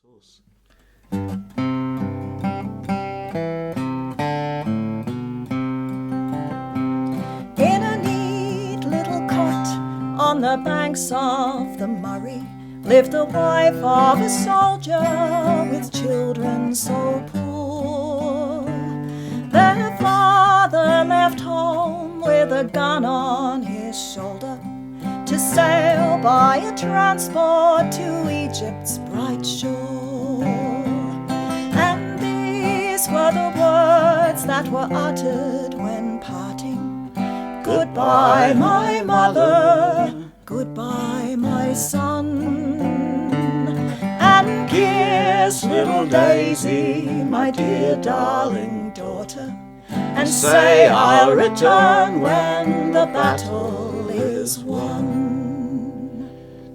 Horse. In a neat little cot on the banks of the Murray lived the wife of a soldier with children so poor. Their father left home with a gun on his shoulder to sail by a transport to Egypt's bright shore. And these were the words that were uttered when parting. Goodbye, my mother, goodbye, my son, and kiss little Daisy, my dear darling daughter, and say I'll return when the battle is won.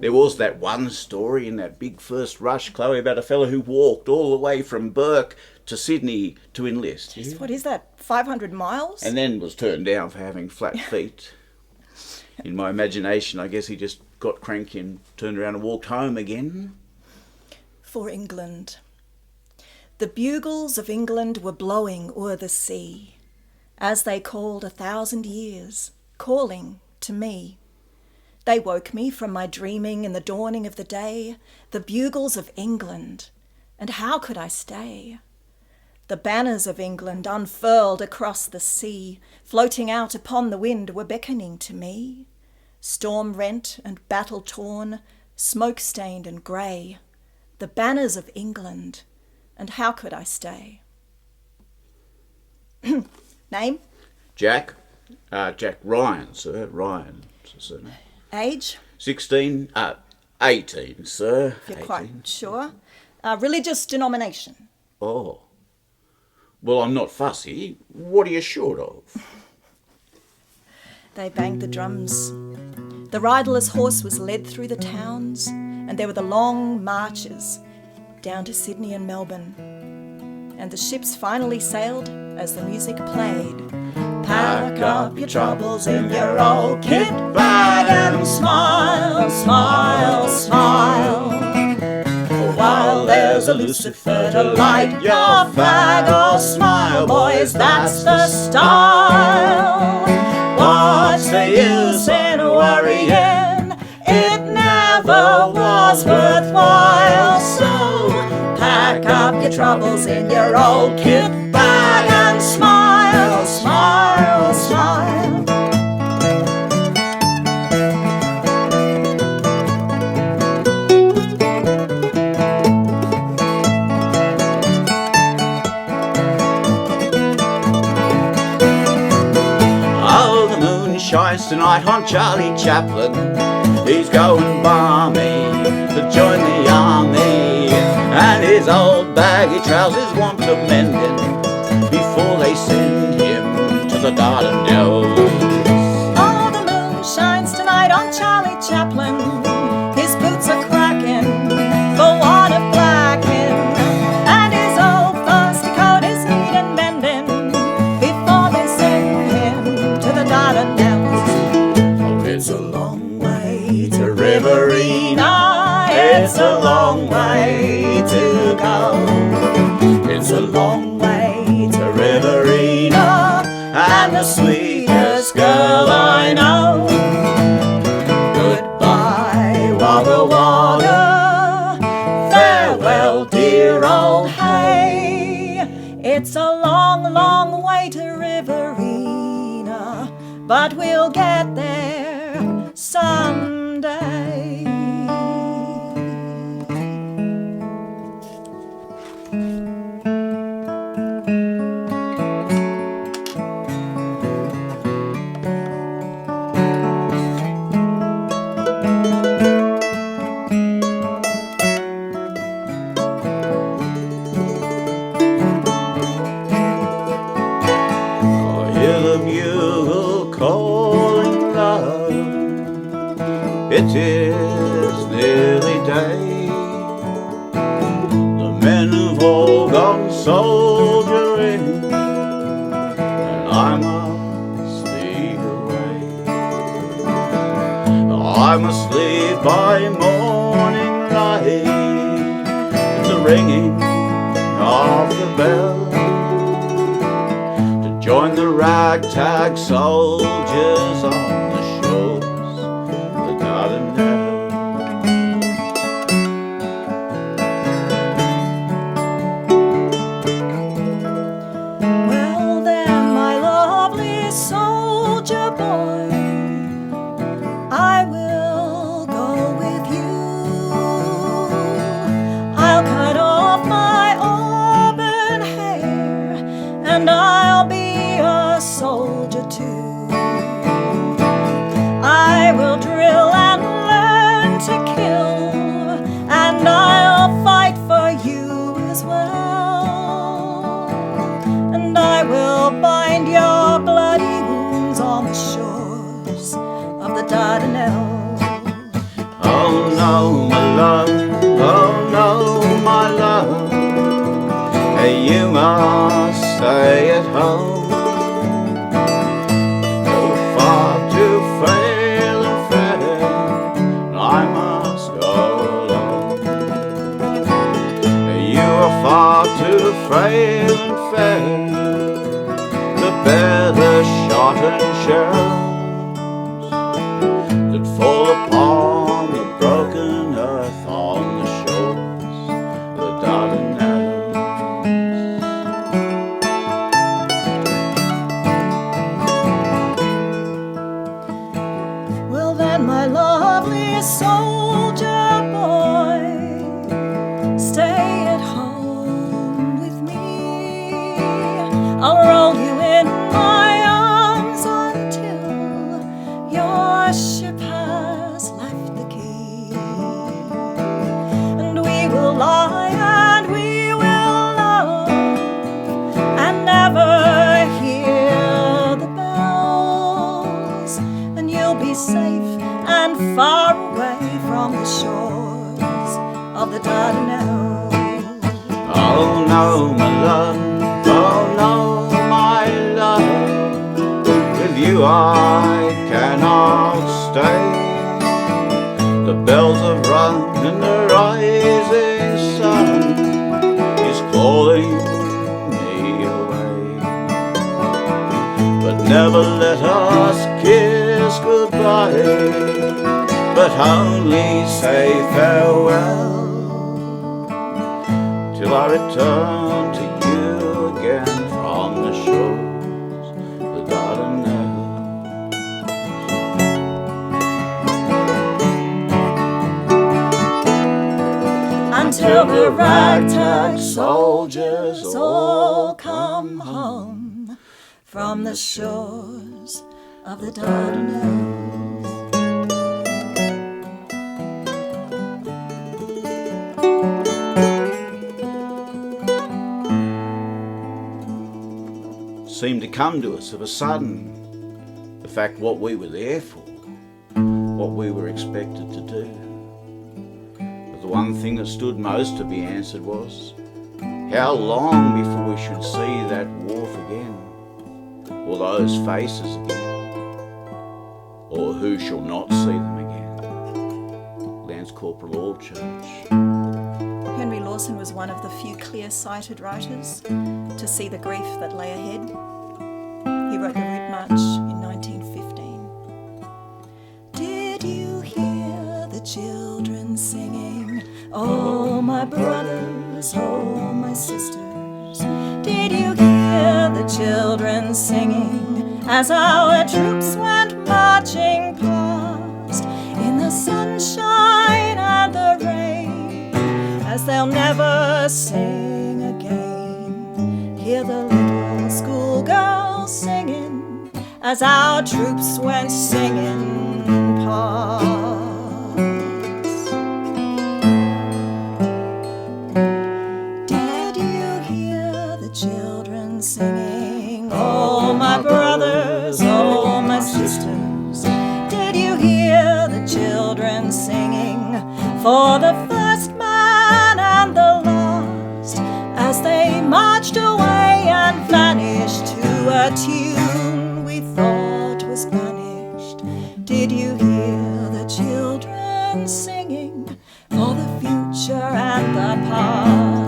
There was that one story in that big first rush, Chloe, about a fellow who walked all the way from Burke to Sydney to enlist. Jeez, what is that, 500 miles? And then was turned down for having flat feet. In my imagination, I guess he just got cranky and turned around and walked home again. For England. The bugles of England were blowing o'er the sea, as they called 1,000 years, calling to me. They woke me from my dreaming in the dawning of the day, the bugles of England, and how could I stay? The banners of England unfurled across the sea, floating out upon the wind, were beckoning to me. Storm-rent and battle-torn, smoke-stained and grey, the banners of England, and how could I stay? Name? Jack Ryan, sir. Ryan, surname. Age? 18, sir. If you're 18. quite sure. Religious denomination? Oh. Well, I'm not fussy. What are you sure of? They banged the drums. The riderless horse was led through the towns, and there were the long marches down to Sydney and Melbourne. And the ships finally sailed as the music played. Pack up your troubles in your old kit bag and smile, smile, smile. While there's a Lucifer to light your fag, oh smile, boys, that's the style. What's the use in worrying? It never was worthwhile. So pack up your troubles in your old kit bag and smile, smile, smile. Shines tonight on Charlie Chaplin. He's going balmy to join the army, and his old baggy trousers want a mending before they send him to the Dardanelles. Oh, the moon shines tonight on Charlie Chaplin. His boots are cracking for want of blacking, and his old thirsty coat is needing mending before they send him to the Dardanelles. It's a long way to Riverina, it's a long way to go. It's a long way to Riverina, and the sweetest girl I know. Goodbye, Wagga Wagga, farewell, dear old hay. It's a long, long way to Riverina, but we'll get there someday. I hear the bugle calling love. It is nearly day. The men have all gone soldiering, and I must lead away. I must leave by morning light. The ringing of the bell to join the ragtag soldiers on the shores of the Dardanelles. Well then, my lovely soldier boy, I will go with you. I'll cut off my auburn hair, and I'll be a soldier too. I will drill and learn to kill, and I'll fight for you as well. And I will bind your bloody wounds on the shores of the Dardanelles. Oh no, my love, oh no, my love, you must stay at home. You're far too frail and fair, I must go alone. You are far too frail and fair to bear the shot and shells that fall upon the broken earth on the shores of the Dardanelles. Well then, my lovely soldier boy, stay at home with me. I'll roll you in my arms until your ship has left the quay. And we will lie and we will love and never hear the bells. And you'll be safe and far away from the shores of the Dardanelles. Oh no, my love, oh no, my love, with you I cannot stay. The bells have rung and the rising sun is calling me away. But never let us kiss goodbye, but only say farewell, till I return to you again from the shores of the Dardanelles. Until the ragtag soldiers all come home from the shores of the Dardanelles. Seemed to come to us of a sudden, the fact what we were there for, what we were expected to do. But the one thing that stood most to be answered was, how long before we should see that wharf again, or those faces again, or who shall not see them again? Lance Corporal Allchurch. Henry Lawson was one of the few clear-sighted writers to see the grief that lay ahead. He wrote the Route March in 1915. Did you hear the children singing? Oh, my brothers, oh, my sisters. Did you hear the children singing as our troops went marching past in the sunshine and the rain, as they'll never sing again? Hear the little schoolgirls singing as our troops went singing past. Did you hear the children singing? Oh, my brothers, oh, my sisters. Did you hear the children singing for the first man and the last, as they marched away and vanished to a tune we thought was banished? Did you hear the children singing for the future and the past?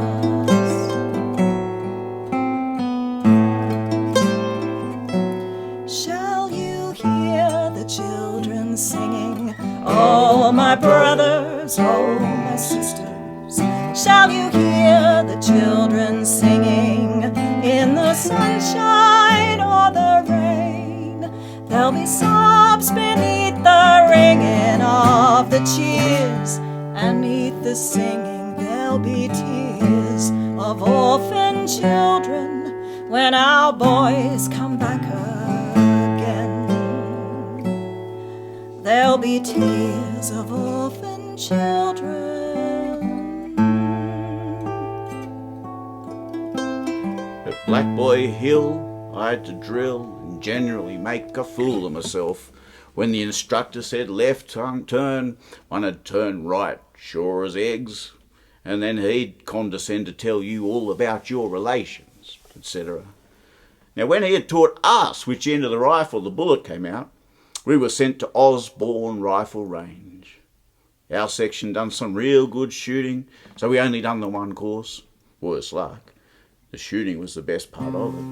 brothers, oh my sisters, shall you hear the children singing in the sunshine or the rain? There'll be sobs beneath the ringing of the cheers, and neath the singing there'll be tears of orphan children when our boys come back again. There'll be tears of orphan children. At Blackboy Hill I had to drill and generally make a fool of myself. When the instructor said left turn, one had turned right, sure as eggs, and then he'd condescend to tell you all about your relations, etc. Now when he had taught us which end of the rifle the bullet came out, we were sent to Osborne Rifle Range. Our section done some real good shooting, so we only done the one course. Worse luck, the shooting was the best part of it.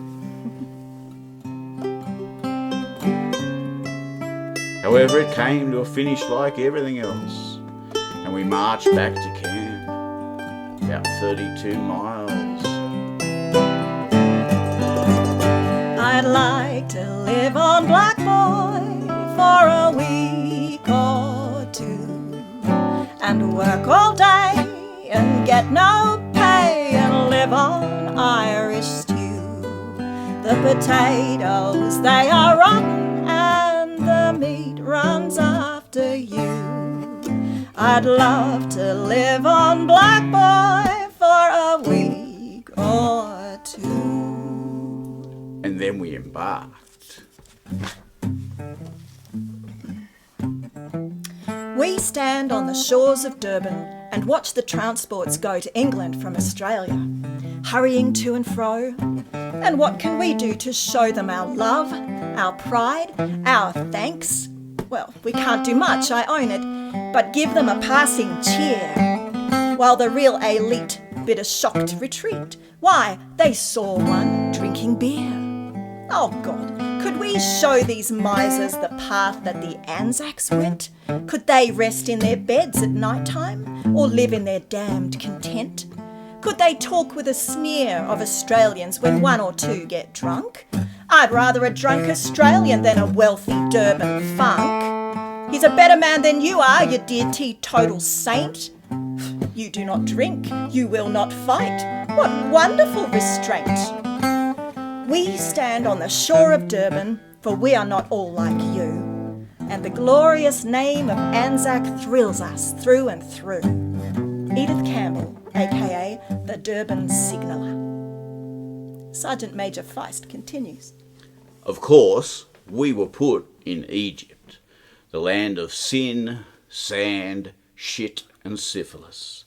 However, it came to a finish like everything else, and we marched back to camp, about 32 miles. I'd like to live on Blackboy for a week or two, and work all day and get no pay, and live on Irish stew. The potatoes, they are rotten, and the meat runs after you. I'd love to live on Blackboy for a week or two. And then we embarked. We stand on the shores of Durban and watch the transports go to England from Australia, hurrying to and fro. And what can we do to show them our love, our pride, our thanks? Well, we can't do much, I own it, but give them a passing cheer, while the real elite bid a shocked retreat. Why, they saw one drinking beer. Oh God, could we show these misers the path that the Anzacs went? Could they rest in their beds at night time, or live in their damned content? Could they talk with a sneer of Australians when one or two get drunk? I'd rather a drunk Australian than a wealthy Durban funk. He's a better man than you are, you dear teetotal saint. You do not drink, you will not fight. What wonderful restraint! We stand on the shore of Durban, for we are not all like you, and the glorious name of ANZAC thrills us through and through. Edith Campbell, aka the Durban Signaller. Sergeant Major Feist continues. Of course, we were put in Egypt, the land of sin, sand, shit and syphilis.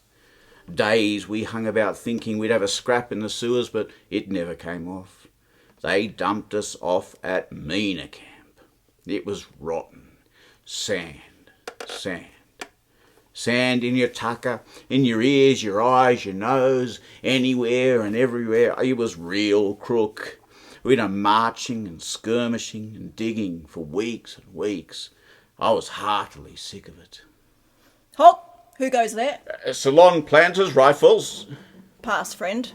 Days we hung about thinking we'd have a scrap in the sewers, but it never came off. They dumped us off at Mina Camp. It was rotten. Sand, sand. Sand in your tucker, in your ears, your eyes, your nose, anywhere and everywhere. It was real crook. We'd been marching and skirmishing and digging for weeks and weeks. I was heartily sick of it. Halt! Who goes there? Ceylon planters' rifles. Pass, friend.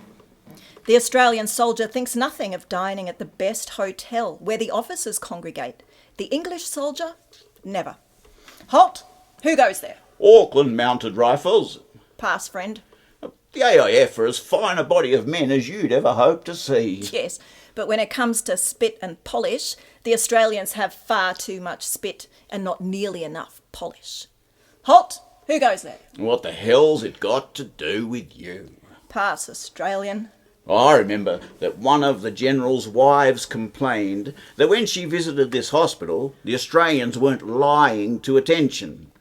The Australian soldier thinks nothing of dining at the best hotel where the officers congregate. The English soldier, never. Halt! Who goes there? Auckland mounted rifles. Pass, friend. The AIF are as fine a body of men as you'd ever hope to see. Yes, but when it comes to spit and polish, the Australians have far too much spit and not nearly enough polish. Halt! Who goes there? What the hell's it got to do with you? Pass, Australian. I remember that one of the general's wives complained that when she visited this hospital, the Australians weren't lying to attention.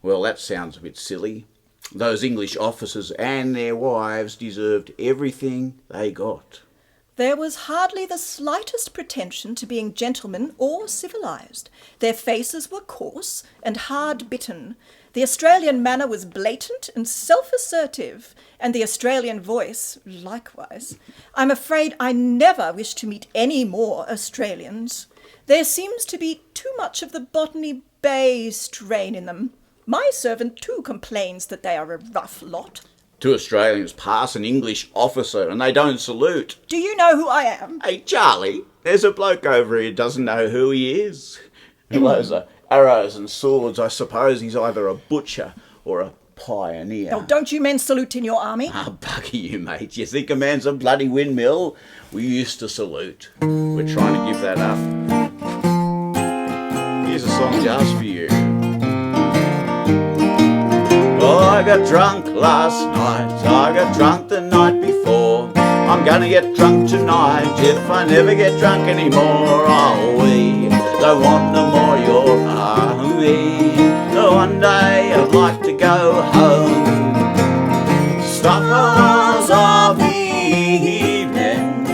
Well, that sounds a bit silly. Those English officers and their wives deserved everything they got. There was hardly the slightest pretension to being gentlemen or civilised. Their faces were coarse and hard-bitten. The Australian manner was blatant and self-assertive, and the Australian voice likewise. I'm afraid I never wish to meet any more Australians. There seems to be too much of the Botany Bay strain in them. My servant too complains that they are a rough lot. 2 Australians pass an English officer and they don't salute. Do you know who I am? Hey, Charlie, there's a bloke over here who doesn't know who he is. Those are arrows and swords. I suppose he's either a butcher or a pioneer. Oh, don't you men salute in your army? Bugger you, mate. You think a man's a bloody windmill? We used to salute. We're trying to give that up. Here's a song just for you. Oh, I got drunk last night. I got drunk the night before. I'm gonna get drunk tonight if I never get drunk anymore. Oh, we don't want no more your army. No, one day I'd like to go home. Stars of the evening,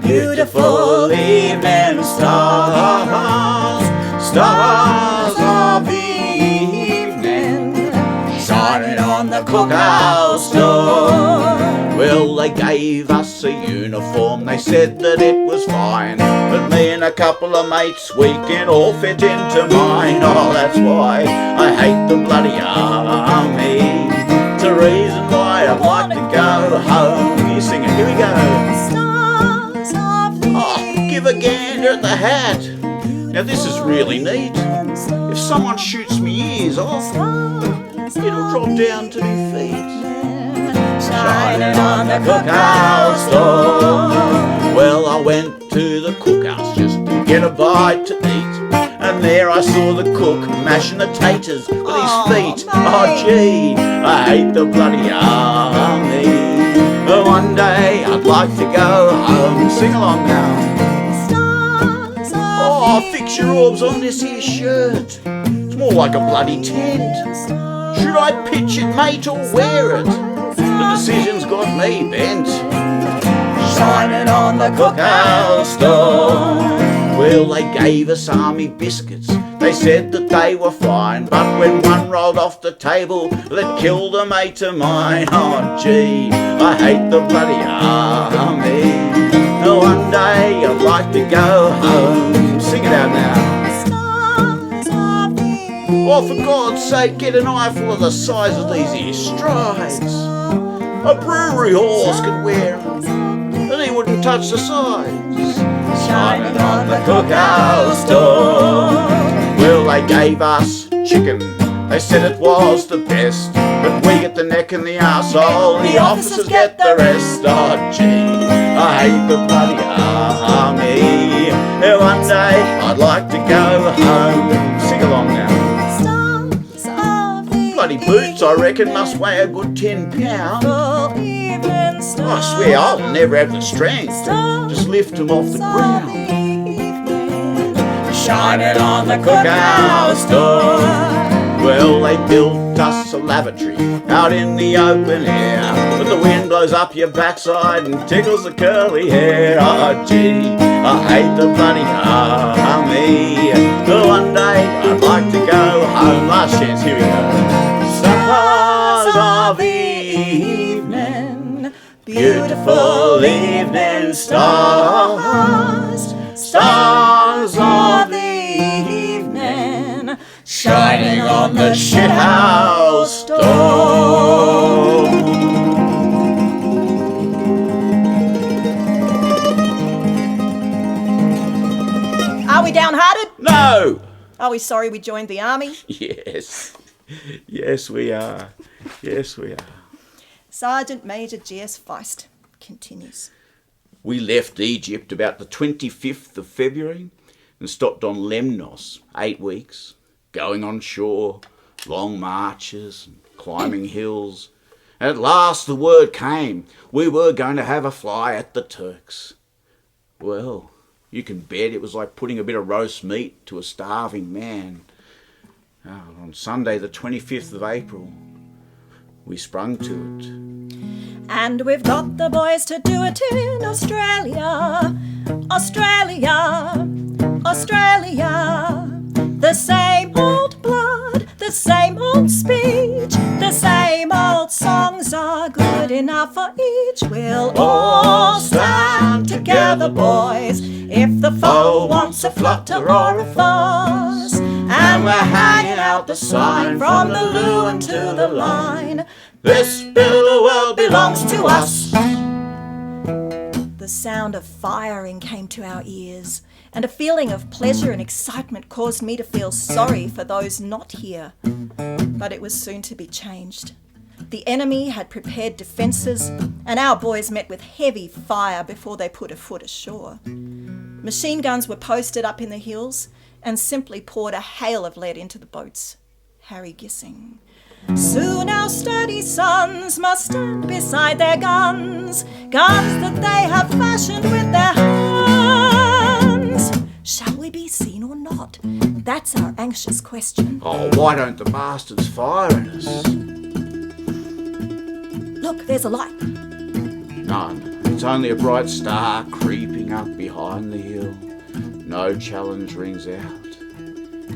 beautiful evening stars. Stars of the evening, shining on the cookhouse door. Well, they gave us a uniform, they said that it was fine, but me and a couple of mates, we can all fit into mine. Oh, that's why I hate the bloody army. It's a reason why I'd like to go home. You sing it, here we go. Stars of the Give a gander at the hat. Now this is really neat. If someone shoots me ears off, it'll drop down to me feet. Shining on the cookhouse door. Well, I went to the cookhouse just to get a bite to eat, and there I saw the cook mashing the taters with his feet. Oh gee, I hate the bloody army. But one day I'd like to go home. Sing along now. Oh, fix your orbs on this here shirt. It's more like a bloody tent. Should I pitch it, mate, or wear it? The decision's got me bent. Shining on the cookhouse door. Well, they gave us army biscuits. They said that they were fine, but when one rolled off the table, that killed a mate of mine. Oh gee, I hate the bloody army. One day I'd like to go home. Sing it out now. Oh, for God's sake, get an eyeful of the size of these here strides. A brewery horse could wear them, and he wouldn't touch the sides. Shining on the cookhouse door. Well, they gave us chicken. They said it was the best, but we get the neck and the arsehole. The officers get the rest. Oh gee, I hate the bloody army. One day I'd like to go home. Sing along now. Bloody boots, I reckon, must weigh a good 10 pounds. I swear I'll never have the strength to just lift them off the ground. Shining on the cookhouse door. Well, they built us a lavatory out in the open air, but the wind blows up your backside and tickles the curly hair. Oh gee, I hate the bloody army. But one day I'd like to go home. Last chance, here we go. Stars of the evening, beautiful evening stars. Stars of the evening, shining on the shithouse door. Are we downhearted? No! Are we sorry we joined the army? Yes. Yes, we are. Yes, we are. Sergeant Major G.S. Feist continues. We left Egypt about the 25th of February and stopped on Lemnos, 8 weeks, going on shore, long marches, and climbing hills. And at last the word came, we were going to have a fly at the Turks. Well, you can bet it was like putting a bit of roast meat to a starving man. On Sunday the 25th of April, we sprung to it. And we've got the boys to do it in Australia, Australia, Australia. The same old blood, the same old speech, the same old songs are good enough for each. We'll all stand together, boys, if the foe wants a flutter or a fuss. And and we're hanging out the sign from the Lewin to the line. This bit of the world belongs to us. The sound of firing came to our ears, and a feeling of pleasure and excitement caused me to feel sorry for those not here. But it was soon to be changed. The enemy had prepared defences, and our boys met with heavy fire before they put a foot ashore. Machine guns were posted up in the hills and simply poured a hail of lead into the boats. Harry Gissing. Soon our sturdy sons must stand beside their guns, guns that they have fashioned with their hands. Shall we be seen or not? That's our anxious question. Oh, why don't the bastards fire at us? Look, there's a light. None. It's only a bright star creeping up behind the hill. No challenge rings out.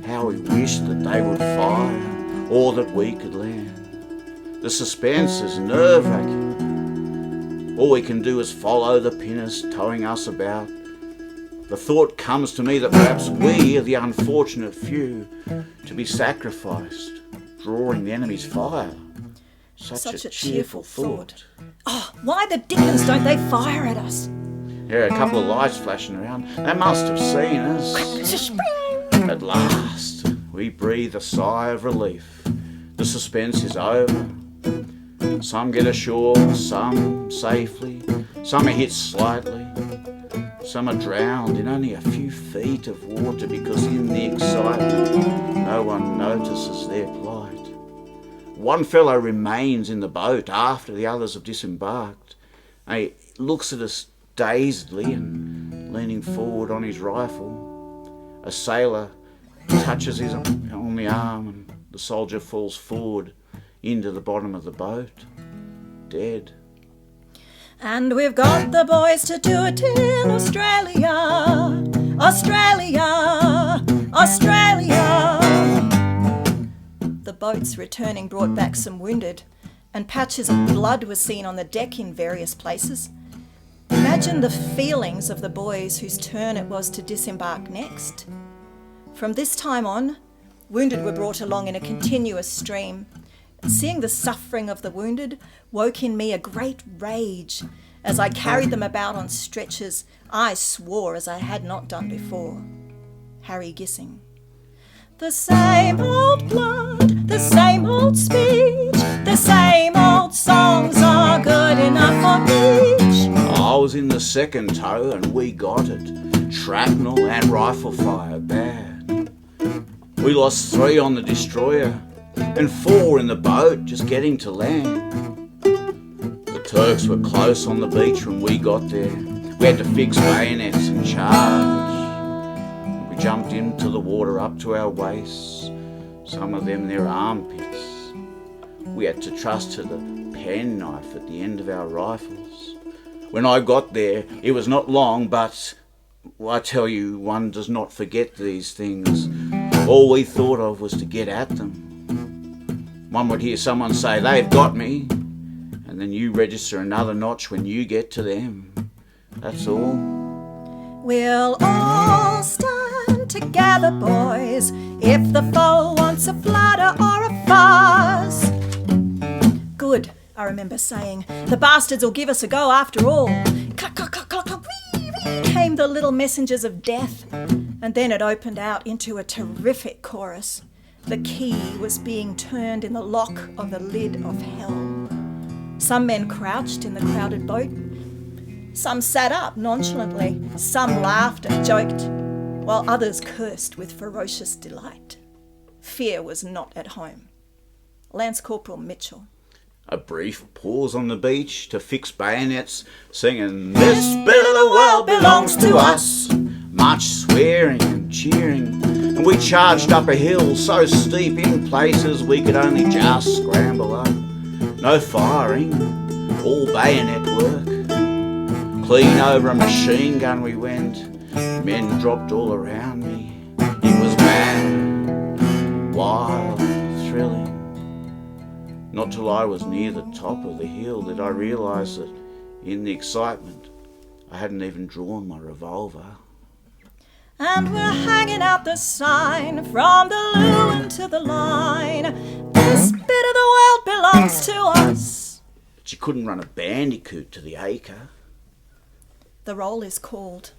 How we wish that they would fire, or that we could land. The suspense is nerve-wracking. All we can do is follow the pinnace towing us about. The thought comes to me that perhaps we are the unfortunate few to be sacrificed, drawing the enemy's fire. Such a cheerful thought. Oh, why the dickens don't they fire at us? There are a couple of lights flashing around. They must have seen us. At last, we breathe a sigh of relief. The suspense is over. Some get ashore, some safely, some are hit slightly. Some are drowned in only a few feet of water because in the excitement no one notices their plight. One fellow remains in the boat after the others have disembarked. He looks at us dazedly and leaning forward on his rifle. A sailor touches him on the arm and the soldier falls forward into the bottom of the boat, dead. And we've got the boys to do it in Australia, Australia, Australia. The boats returning brought back some wounded, and patches of blood were seen on the deck in various places. Imagine the feelings of the boys whose turn it was to disembark next. From this time on, wounded were brought along in a continuous stream. Seeing the suffering of the wounded woke in me a great rage. As I carried them about on stretchers, I swore as I had not done before. Harry Gissing. The same old blood, the same old speech, the same old songs are good enough for each. I was in the second tow and we got it. Shrapnel and rifle fire bad. We lost 3 on the destroyer and 4 in the boat just getting to land. The Turks were close on the beach when we got there. We had to fix bayonets and charge. We jumped into the water up to our waists, some of them their armpits. We had to trust to the penknife at the end of our rifles. When I got there, it was not long, but I tell you, one does not forget these things. All we thought of was to get at them. One would hear someone say, "They've got me," and then you register another notch when you get to them. That's all. We'll all stand together, boys, if the foe wants a flutter or a fuss. Good, I remember saying. The bastards will give us a go after all. Cluck, cluck, cluck, cluck, cluck, wee, wee, came the little messengers of death. And then it opened out into a terrific chorus. The key was being turned in the lock of the lid of hell. Some men crouched in the crowded boat. Some sat up nonchalantly. Some laughed and joked, while others cursed with ferocious delight. Fear was not at home. Lance Corporal Mitchell. A brief pause on the beach to fix bayonets, singing, "This bit of the world belongs to us." Much swearing and cheering, and we charged up a hill so steep in places we could only just scramble up. No firing, all bayonet work. Clean over a machine gun we went, men dropped all around me. It was mad, wild, thrilling. Not till I was near the top of the hill did I realise that in the excitement I hadn't even drawn my revolver. and we're hanging out the sign from the Lewin to the line. This bit of the world belongs to us. But you couldn't run a bandicoot to the acre. The roll is called.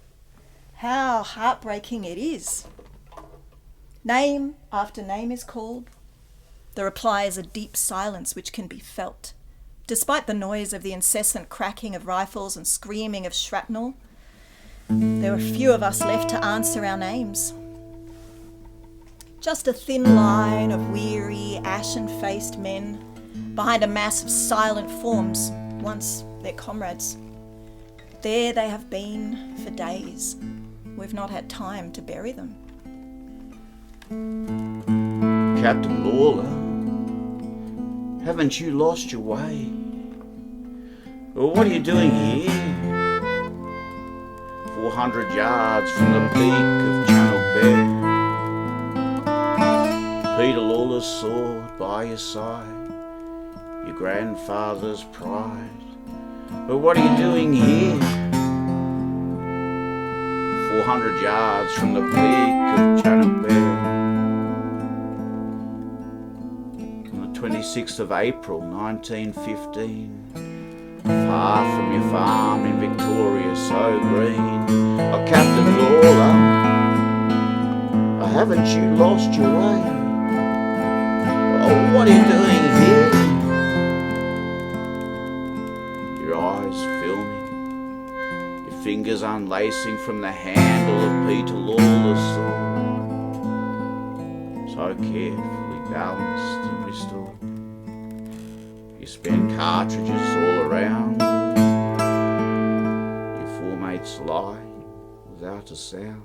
How heartbreaking it is. Name after name is called. The reply is a deep silence which can be felt. Despite the noise of the incessant cracking of rifles and screaming of shrapnel, there were few of us left to answer our names. Just a thin line of weary, ashen-faced men behind a mass of silent forms, once their comrades. There they have been for days. We've not had time to bury them. Captain Lalor, haven't you lost your way? Well, what are you doing here? 400 yards from the peak of Channel Bay. Peter Lalor's sword by your side, your grandfather's pride. But what are you doing here? 400 yards from the peak of Channel Bay. On the 26th of April 1915, far from your farm in Victoria so green. Oh, Captain Lalor, haven't you lost your way? Oh, what are you doing here? Your eyes filming, your fingers unlacing from the handle of Peter Lalor's sword. So carefully balanced and restored. You spend cartridges all around. Your four mates lie without a sound.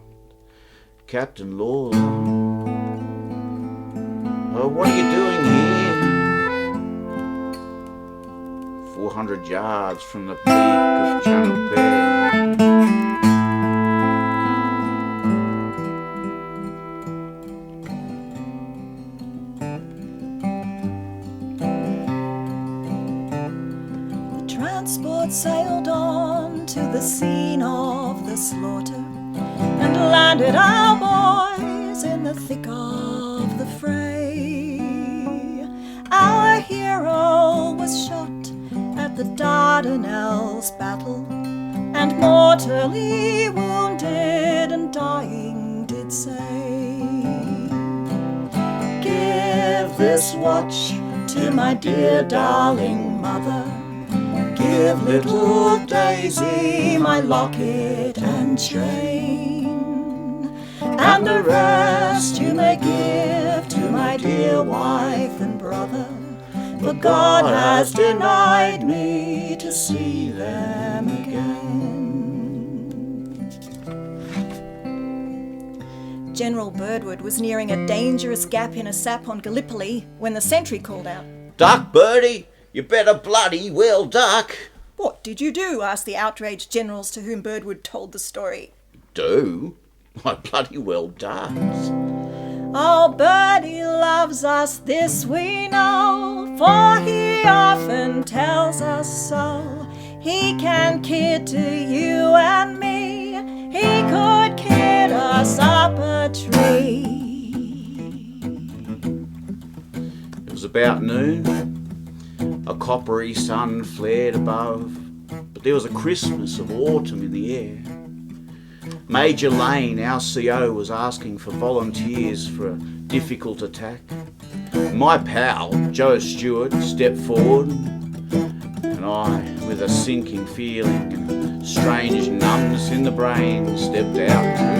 Captain Lalor, oh, what are you doing here? 400 yards from the peak of Channel Bay. Transport sailed on to the scene of the slaughter and landed our boys in the thick of the fray. Our hero was shot at the Dardanelles battle and mortally wounded and dying did say, "Give this watch to my dear darling mother. Give little Daisy my locket and chain, and the rest you may give to my dear wife and brother, for God has denied me to see them again." General Birdwood was nearing a dangerous gap in a sap on Gallipoli when the sentry called out, "Duck, Birdie! You better bloody well duck." "What did you do?" asked the outraged generals to whom Birdwood told the story. "Do? I bloody well does." "Oh, Birdie loves us, this we know, for he often tells us so. He can kid to you and me, he could kid us up a tree." It was about noon. A coppery sun flared above, but there was a crispness of autumn in the air. Major Lane, our CO, was asking for volunteers for a difficult attack. My pal, Joe Stewart, stepped forward, and I, with a sinking feeling and a strange numbness in the brain, stepped out too.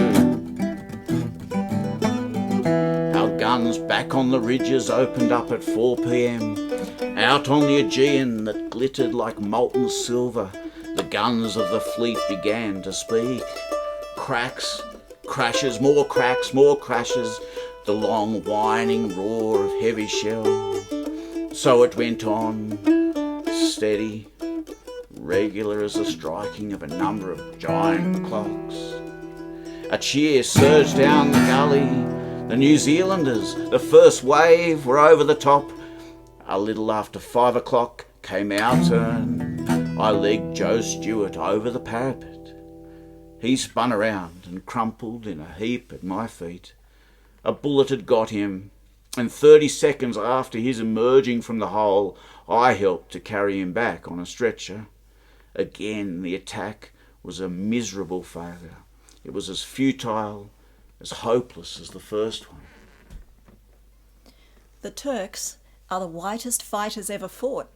Our guns back on the ridges opened up at 4 p.m. Out on the Aegean that glittered like molten silver, the guns of the fleet began to speak. Cracks, crashes, more crashes, the long whining roar of heavy shell. So it went on, steady, regular as the striking of a number of giant clocks. A cheer surged down the gully. The New Zealanders, the first wave, were over the top. A little after 5 o'clock came our turn. I legged Joe Stewart over the parapet. He spun around and crumpled in a heap at my feet. A bullet had got him, and 30 seconds after his emerging from the hole, I helped to carry him back on a stretcher. Again, the attack was a miserable failure. It was as futile, as hopeless as the first one. The Turks are the whitest fighters ever fought,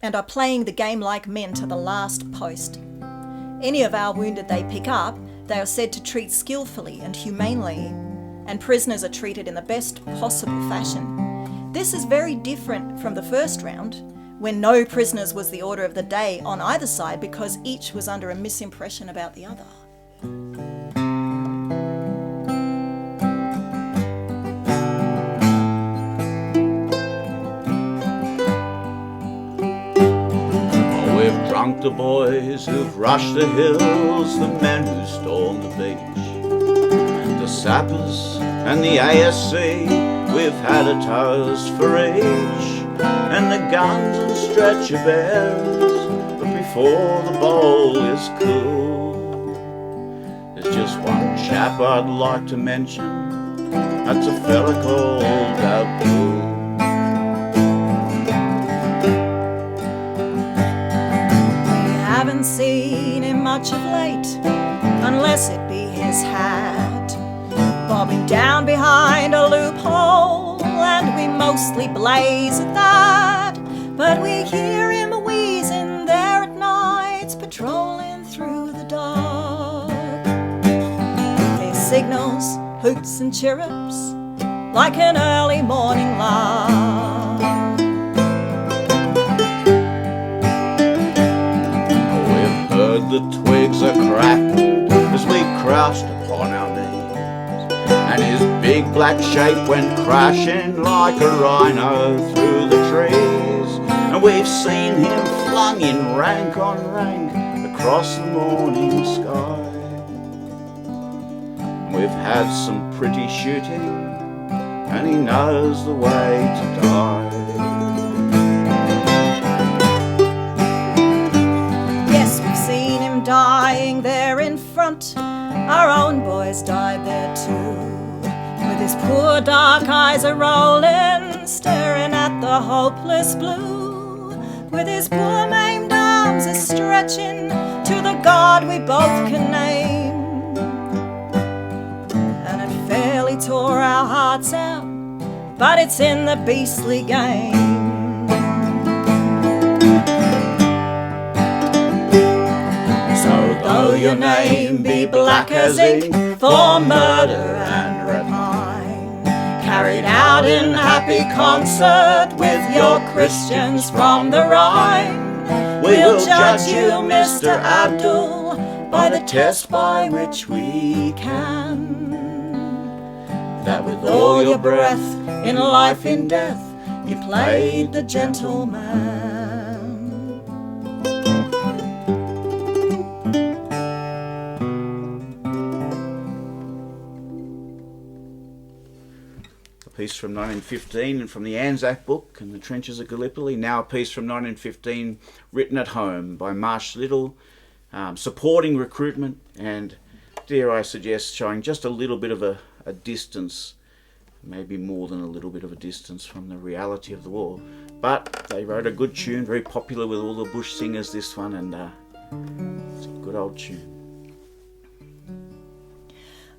and are playing the game like men to the last post. Any of our wounded they pick up, they are said to treat skillfully and humanely, and prisoners are treated in the best possible fashion. This is very different from the first round, when no prisoners was the order of the day on either side because each was under a misimpression about the other. We've drunk the boys who've rushed the hills, the men who stormed the beach, the sappers and the ASC, we've had a toast for each, and the guns and stretcher bearers, but before the bowl is cool, there's just one chap I'd like to mention, that's a fella called Abdul. Haven't seen him much of late, unless it be his hat, bobbing down behind a loophole, and we mostly blaze at that. But we hear him wheezing there at nights, patrolling through the dark. His signals, hoots and chirrups, like an early morning lark. The twigs are cracking as we crouched upon our knees, and his big black shape went crashing like a rhino through the trees, and we've seen him flung in rank on rank across the morning sky. We've had some pretty shooting, and he knows the way to die. Dying there in front, our own boys died there too, with his poor dark eyes a-rolling, staring at the hopeless blue, with his poor maimed arms a-stretching to the God we both can name. And it fairly tore our hearts out, but it's in the beastly game. Though your name be black as ink for murder and rapine, carried out in happy concert with your Christians from the Rhine, we'll judge you, Mr. Abdul, by the test by which we can, that with all your breath, in life, in death, you played the gentleman. Piece from 1915 and from the ANZAC book and the Trenches of Gallipoli. Now a piece from 1915 written at home by Marsh Little, supporting recruitment and, dare I suggest, showing just a little bit of a distance, maybe more than a little bit of a distance from the reality of the war. But they wrote a good tune, very popular with all the bush singers, this one, and it's a good old tune.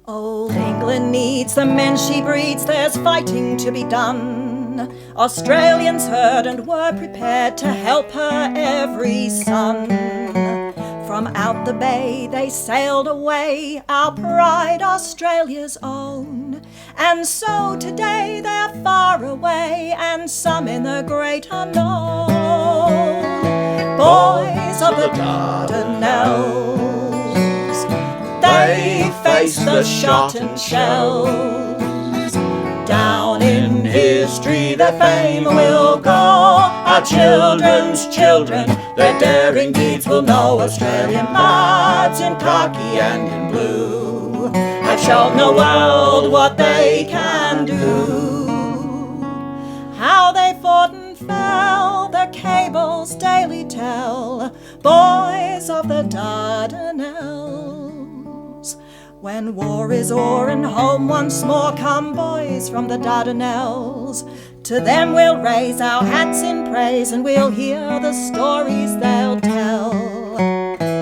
Old England needs the men she breeds, there's fighting to be done. Australians heard and were prepared to help her every son. From out the bay they sailed away, our pride Australia's own. And so today they're far away, and some in the great unknown. Boys of the Dardanelles, they face the shot and shells. Down in history their fame will go. Our children's children, their daring deeds will know. Australian lads in khaki and in blue have shown the world what they can do. How they fought and fell, the cables daily tell. Boys of the Dardanelles. When war is o'er and home once more come boys from the Dardanelles, to them we'll raise our hats in praise and we'll hear the stories they'll tell.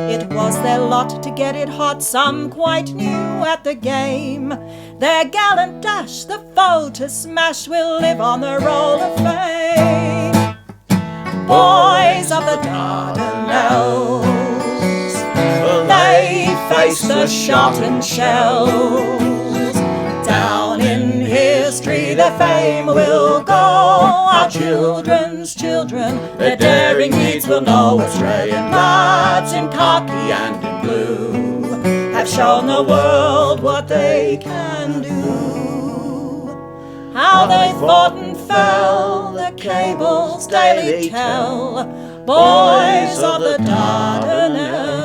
It was their lot to get it hot, some quite new at the game. Their gallant dash, the foe to smash, will live on the roll of fame. Boys of the Dardanelles, they face the shot and shells. Down in history their fame will go. Our children's children, their daring deeds will know Australian lads in khaki and in blue have shown the world what they can do. How they fought and fell, the cables daily tell. Boys of the Dardanelles.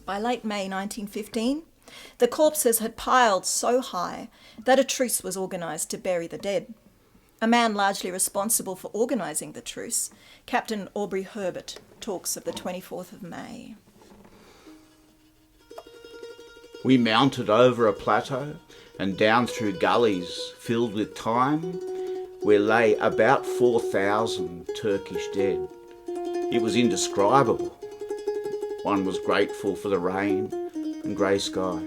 By late May 1915, the corpses had piled so high that a truce was organised to bury the dead. A man largely responsible for organising the truce, Captain Aubrey Herbert, talks of the 24th of May. We mounted over a plateau and down through gullies filled with thyme, where lay about 4,000 Turkish dead. It was indescribable. One was grateful for the rain and grey sky.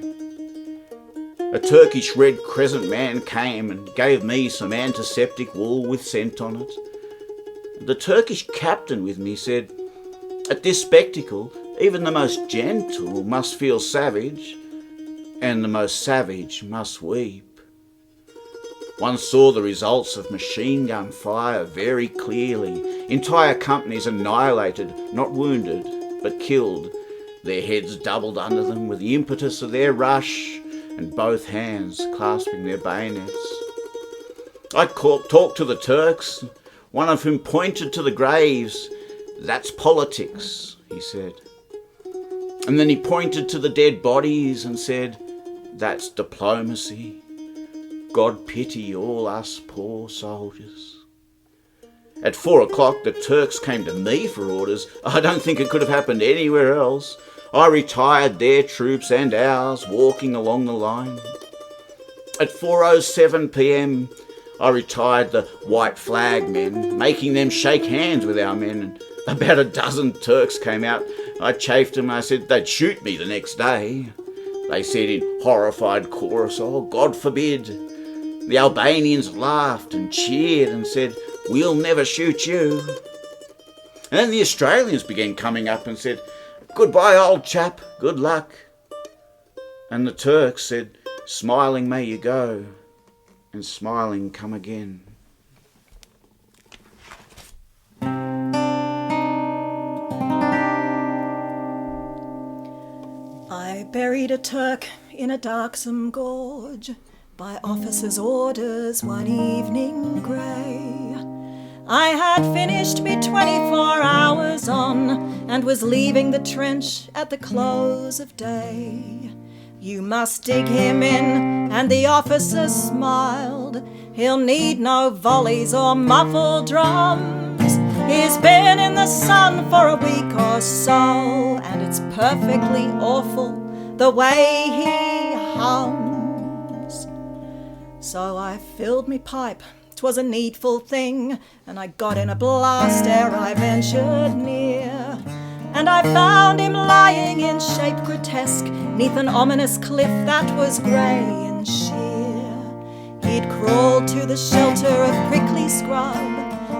A Turkish Red Crescent man came and gave me some antiseptic wool with scent on it. The Turkish captain with me said, "At this spectacle, even the most gentle must feel savage, and the most savage must weep." One saw the results of machine gun fire very clearly. Entire companies annihilated, not wounded, but killed, their heads doubled under them with the impetus of their rush, and both hands clasping their bayonets. I talked to the Turks, one of whom pointed to the graves. "That's politics," he said. And then he pointed to the dead bodies and said, "That's diplomacy. God pity all us poor soldiers." At 4 o'clock, the Turks came to me for orders. I don't think it could have happened anywhere else. I retired their troops and ours, walking along the line. At 4:07 p.m, I retired the white flag men, making them shake hands with our men. And about a dozen Turks came out. I chaffed them. I said they'd shoot me the next day. They said in horrified chorus, "Oh, God forbid." The Albanians laughed and cheered and said, "We'll never shoot you." And then the Australians began coming up and said, "Goodbye, old chap, good luck." And the Turks said, "Smiling may you go, and smiling come again." I buried a Turk in a darksome gorge, by officers' orders one evening grey. I had finished me 24 hours on, and was leaving the trench at the close of day. "You must dig him in," and the officer smiled. "He'll need no volleys or muffled drums. He's been in the sun for a week or so, and it's perfectly awful the way he hums." So I filled me pipe. 'Twas a needful thing, and I got in a blast ere I ventured near. And I found him lying in shape grotesque, 'neath an ominous cliff that was grey and sheer. He'd crawled to the shelter of prickly scrub,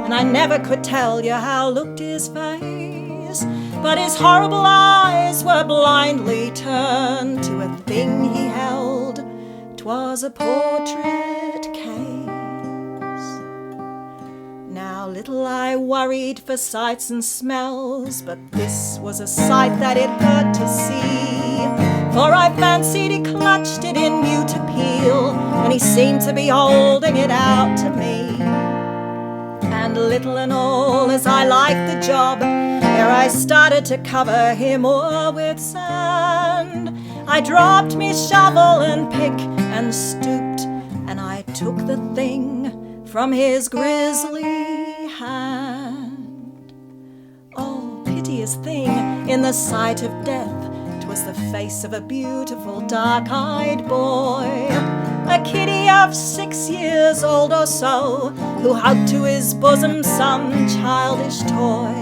and I never could tell you how looked his face. But his horrible eyes were blindly turned to a thing he held. 'Twas a portrait case. Now little I worried for sights and smells, but this was a sight that it hurt to see. For I fancied he clutched it in mute appeal, and he seemed to be holding it out to me. And little and all as I liked the job, ere I started to cover him o'er with sand, I dropped me shovel and pick and stooped, and I took the thing from his grisly hand. Oh, piteous thing, in the sight of death. 'Twas the face of a beautiful dark-eyed boy, a kiddie of 6 years old or so, who hugged to his bosom some childish toy.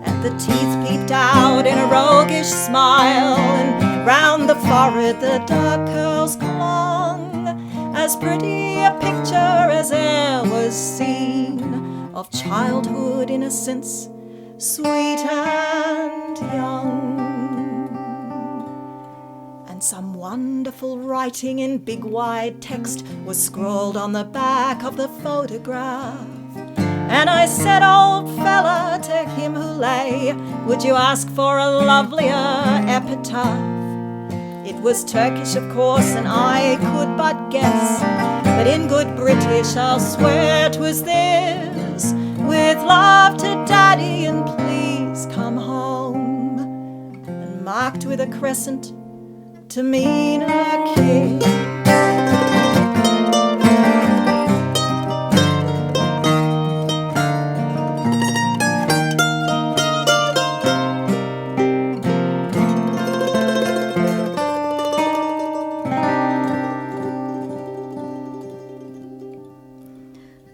And the teeth peeped out in a roguish smile, and round the forehead the dark curls clung, as pretty a picture as e'er was seen of childhood innocence, sweet and young. And some wonderful writing in big wide text was scrawled on the back of the photograph. And I said, old fella, to him who lay, would you ask for a lovelier epitaph? It was Turkish, of course, and I could but guess, but in good British I'll swear 'twas this: with love to Daddy and please come home, and marked with a crescent to mean a kiss.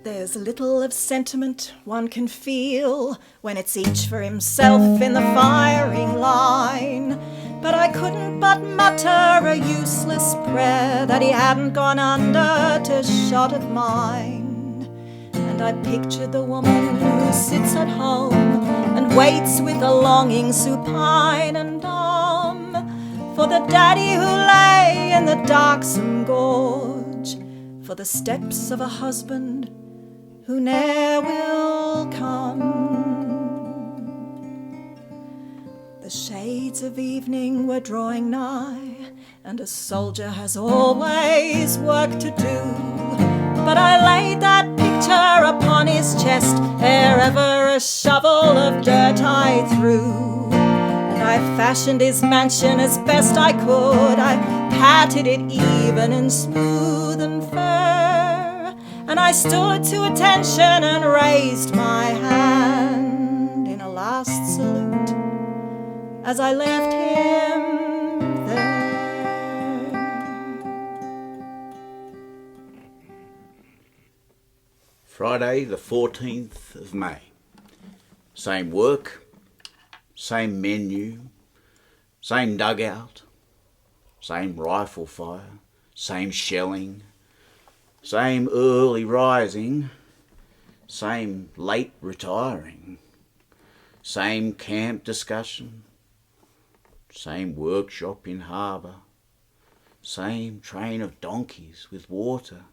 There's little of sentiment one can feel when it's each for himself in the firing line, but I couldn't but mutter a useless prayer that he hadn't gone under to shot of mine. And I pictured the woman who sits at home and waits with a longing supine and dumb for the daddy who lay in the darksome gorge, for the steps of a husband who ne'er will come. The shades of evening were drawing nigh, and a soldier has always work to do, but I laid that picture upon his chest ere ever a shovel of dirt I threw. And I fashioned his mansion as best I could, I patted it even and smooth and fair, and I stood to attention and raised my hand in a last salute as I left him there. Friday the 14th of May. Same work, same menu, same dugout, same rifle fire, same shelling, same early rising, same late retiring, same camp discussion, same workshop in harbour, same train of donkeys with water,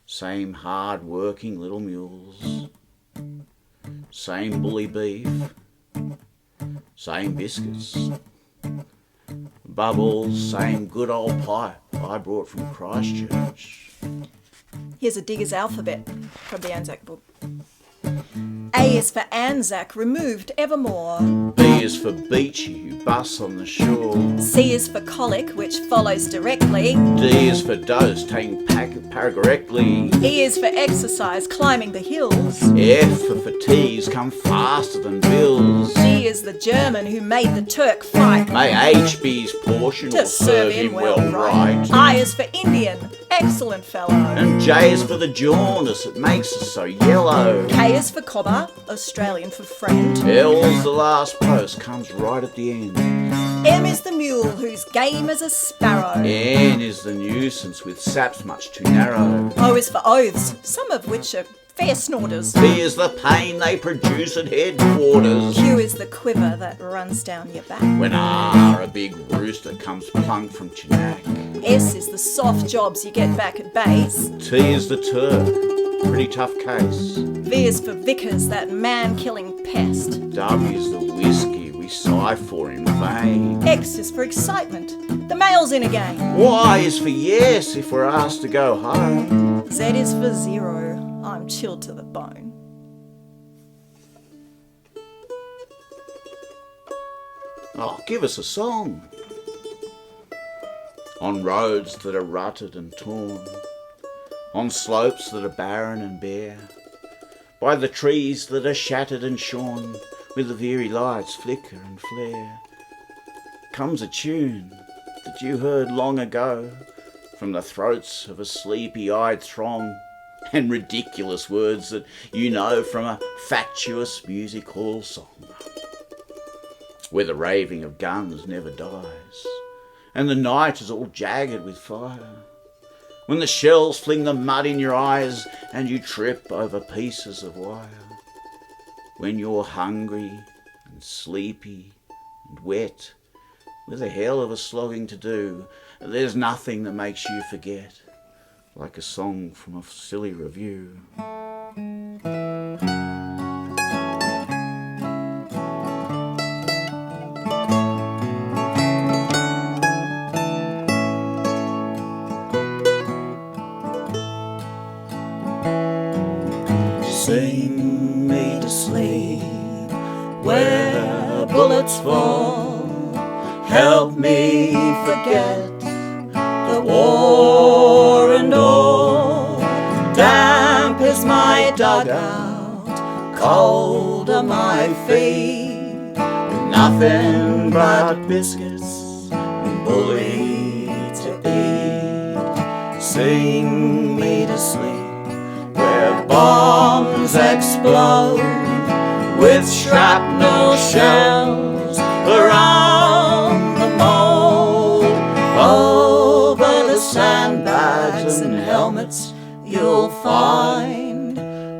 same hard-working little mules, same bully beef, same biscuits, above all, same good old pipe I brought from Christchurch. Here's a digger's alphabet from the ANZAC book. A is for Anzac, removed evermore. B is for beachy, who bus on the shore. C is for colic, which follows directly. D is for dose, taking paracorrectly. E is for exercise, climbing the hills. F for fatigues, come faster than bills. G is the German who made the Turk fight. May H be his portion, To or serve him well right. I is for Indian, excellent fellow. And J is for the jaundice, it makes us so yellow. K is for cobber, Australian for friend. L's the last post, comes right at the end. M is the mule who's game as a sparrow. N is the nuisance with saps much too narrow. O is for oaths, some of which are fair snorters. P is the pain they produce at headquarters. Q is the quiver that runs down your back. When R, a big rooster, comes plunk from Chinak. S is the soft jobs you get back at base. T is the Turk, pretty tough case. V is for Vickers, that man-killing pest. W is the whiskey we sigh for in vain. X is for excitement, the mail's in again. Y is for yes if we're asked to go home. Z is for zero, I'm chilled to the bone. Oh, give us a song. On roads that are rutted and torn, on slopes that are barren and bare, by the trees that are shattered and shorn, with the very lights flicker and flare, comes a tune that you heard long ago from the throats of a sleepy-eyed throng, and ridiculous words that you know from a fatuous music hall song, where the raving of guns never dies, and the night is all jagged with fire, when the shells fling the mud in your eyes and you trip over pieces of wire, when you're hungry and sleepy and wet, with a hell of a slogging to do, there's nothing that makes you forget like a song from a silly review. Sing me to sleep where bullets fall, help me forget the war and all. Damp is my dugout, cold are my feet, with nothing but biscuits and bully to eat. Sing me to sleep where bombs explode, with shrapnel shells around the mould. Over the sandbags and helmets you'll find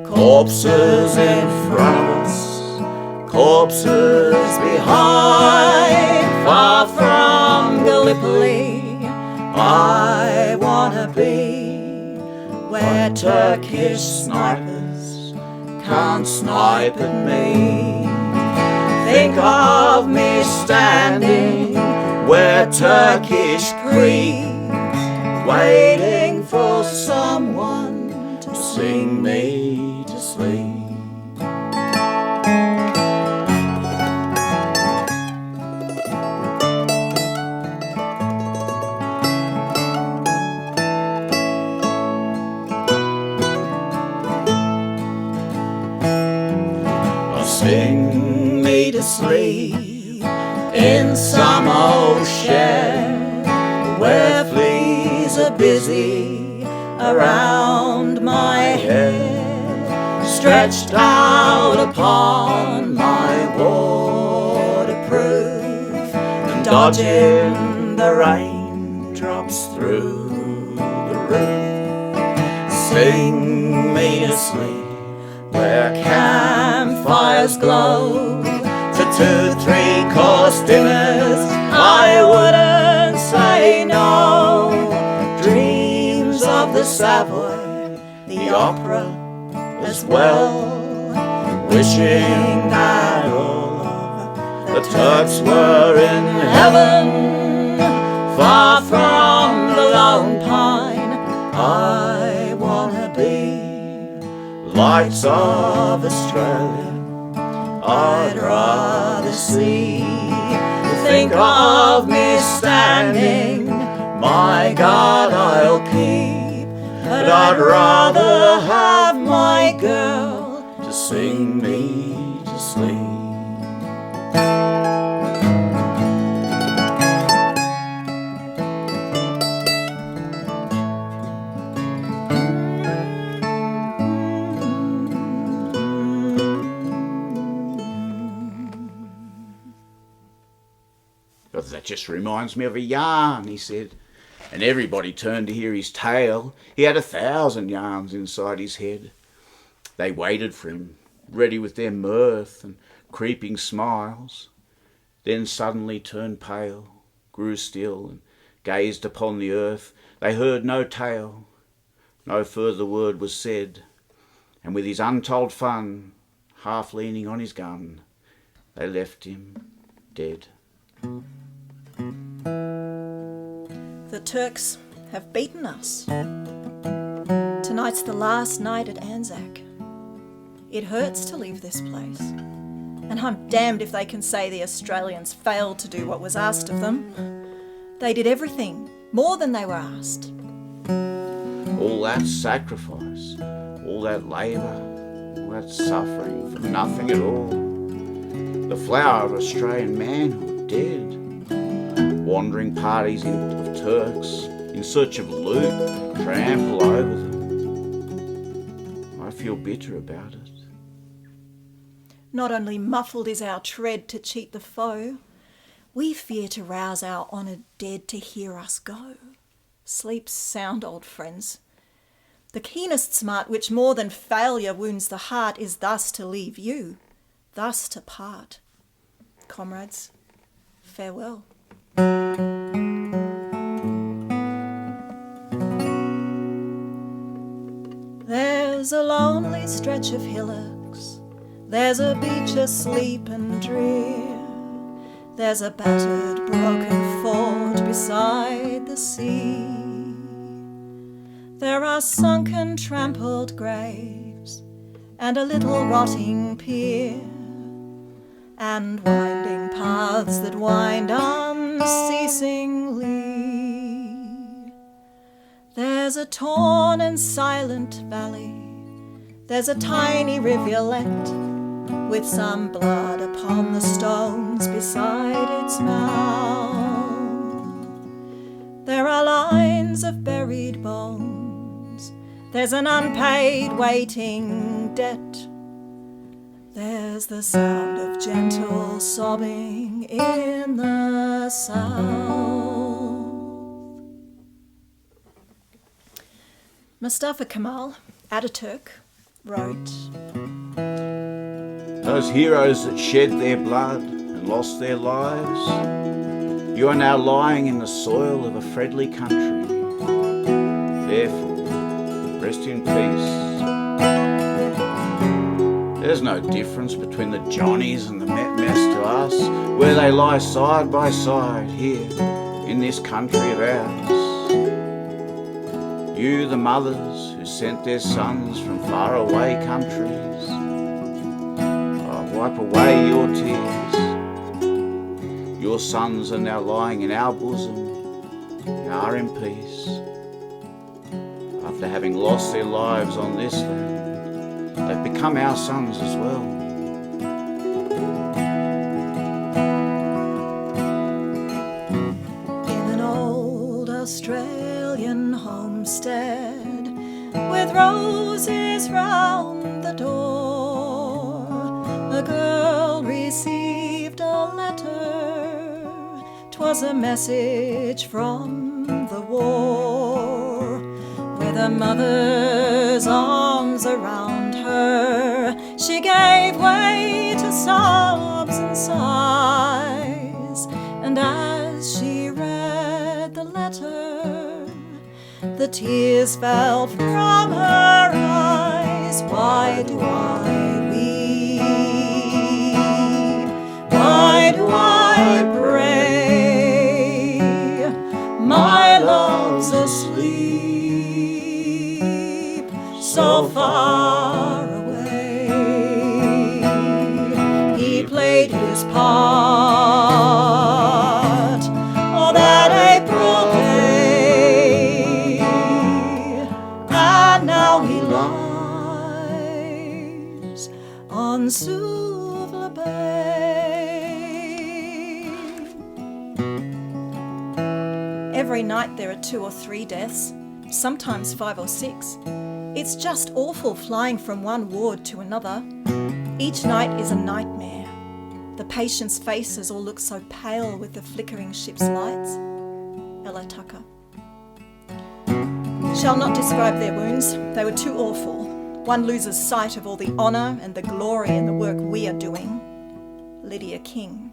corpses in front of us, corpses behind. Far from Gallipoli I wanna be, where Turkish snipers can't snipe at me. Think of me standing where Turkish creep, waiting for someone to sing me to sleep. Sing me to sleep in some old shed, where fleas are busy around my head, stretched out upon my waterproof, and dodging the raindrops through the roof. Sing me to sleep where campfires glow, to 2-3 course dinners I wouldn't say no. Dreams of the Savoy, the opera as well, wishing that all of the Turks were in heaven, far from the lone pine. I wanna be lights of Australia I'd rather see. Think of me standing, my God I'll keep, but I'd rather have my girl to sing me to sleep. That just reminds me of a yarn, he said, and everybody turned to hear his tale. He had 1,000 yarns inside his head. They waited for him, ready with their mirth and creeping smiles, then suddenly turned pale, grew still, and gazed upon the earth. They heard no tale, no further word was said, and with his untold fun, half leaning on his gun, they left him dead. The Turks have beaten us. Tonight's the last night at ANZAC. It hurts to leave this place, and I'm damned if they can say the Australians failed to do what was asked of them. They did everything, more than they were asked. All that sacrifice, all that labour, all that suffering for nothing at all. the flower of Australian manhood dead. Wandering parties of Turks in search of loot trample over them. I feel bitter about it. Not only muffled is our tread to cheat the foe, we fear to rouse our honoured dead to hear us go. Sleep sound, old friends. The keenest smart which more than failure wounds the heart is thus to leave you, thus to part. Comrades, farewell. There's a lonely stretch of hillocks, there's a beach asleep and drear, there's a battered, broken fort beside the sea. There are sunken, trampled graves, and a little rotting pier, and winding paths that wind unceasingly. There's a torn and silent valley, there's a tiny rivulet, with some blood upon the stones beside its mouth. There are lines of buried bones, there's an unpaid waiting debt, there's the sound of gentle sobbing in the south. Mustapha Kemal, Ataturk, wrote, Those heroes that shed their blood and lost their lives, you are now lying in the soil of a friendly country. Therefore, rest in peace. There's no difference between the Johnnies and the mess to us, where they lie side by side here in this country of ours. You, the mothers who sent their sons from faraway countries, wipe away your tears. Your sons are now lying in our bosom, and are in peace. After having lost their lives on this land, they've become our sons as well. In an old Australian homestead, with roses round the door, a girl received a letter. 'Twas a message from the war. With a mother's arms around her, she gave way to sobs and sighs. And as she read the letter, the tears fell from her eyes. Why do I weep? Why do I pray? My love's asleep, so far away. He played his part on that April day, and now he lies on Suvla Bay. Every night there are 2 or 3 deaths, sometimes 5 or 6. It's just awful flying from one ward to another. Each night is a nightmare. The patients' faces all look so pale with the flickering ship's lights. Ella Tucker. Shall not describe their wounds, they were too awful. One loses sight of all the honour and the glory in the work we are doing. Lydia King.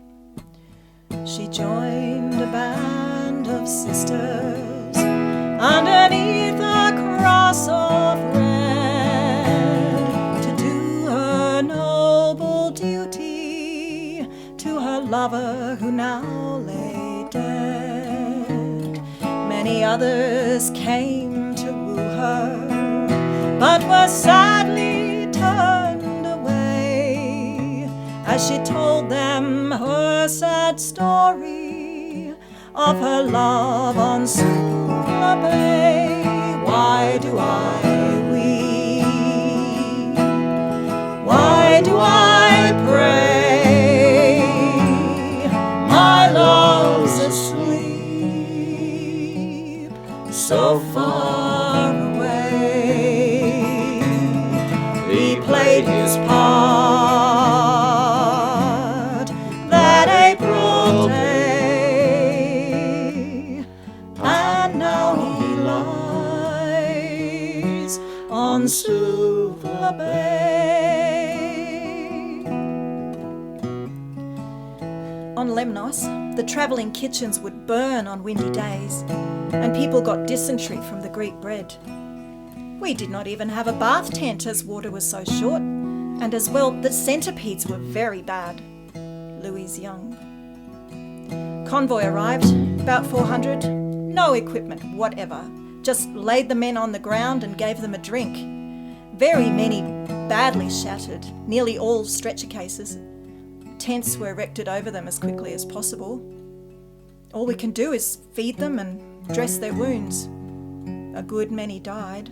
She joined a band of sisters underneath a cross of red to do her noble duty to her lover who now lay dead. Many others came to woo her, but were sadly turned away as she told them her sad story of her love on Suvla Bay. Why do I weep? Why do I pray? he played his part that April day, and now he lies on Suvla Bay. On Lemnos, the travelling kitchens would burn on windy days, and people got dysentery from the Greek bread. We did not even have a bath tent as water was so short, and as well the centipedes were very bad. Louis Young. Convoy arrived, about 400, no equipment whatever, just laid the men on the ground and gave them a drink. Very many badly shattered, nearly all stretcher cases. Tents were erected over them as quickly as possible. All we can do is feed them and dress their wounds. A good many died.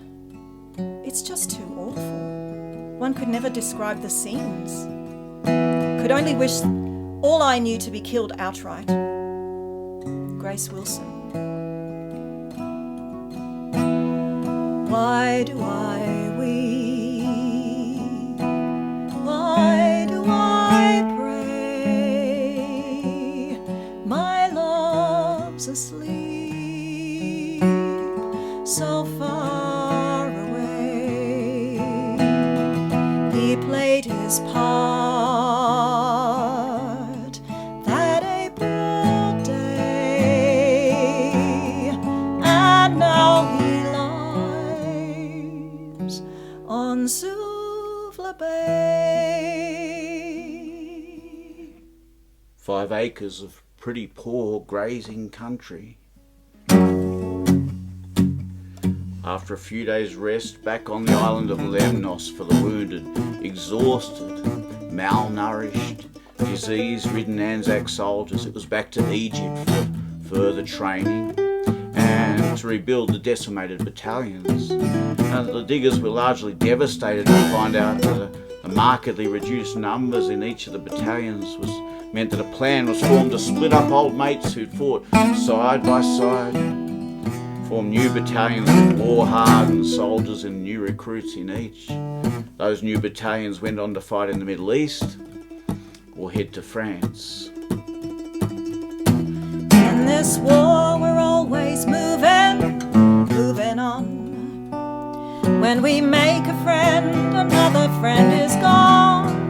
It's just too awful. One could never describe the scenes. Could only wish all I knew to be killed outright. Grace Wilson. Why do I weep? Why do I pray? My love's asleep, so far away. He played his part that April day, and now he lies on Suvla Bay. 5 acres of pretty poor grazing country. After a few days' rest, back on the island of Lemnos for the wounded, exhausted, malnourished, disease-ridden ANZAC soldiers, it was back to Egypt for further training and to rebuild the decimated battalions. Now, the diggers were largely devastated to find out that the markedly reduced numbers in each of the battalions meant that a plan was formed to split up old mates who'd fought side by side, form new battalions with war-hardened soldiers and new recruits in each. Those new battalions went on to fight in the Middle East or head to France. In this war we're always moving on. When we make a friend, another friend is gone.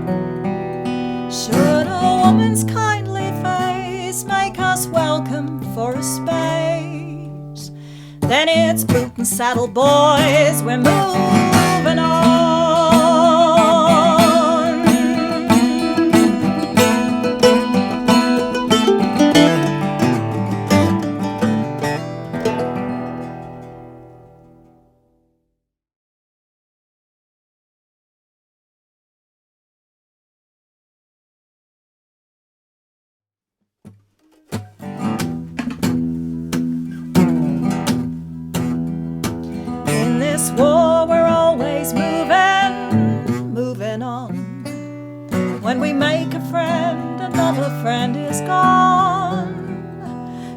Should a woman's kindly face make us welcome for a space, then it's boot and saddle, boys, we're moving on. In this war we're always moving on. When we make a friend, another friend is gone.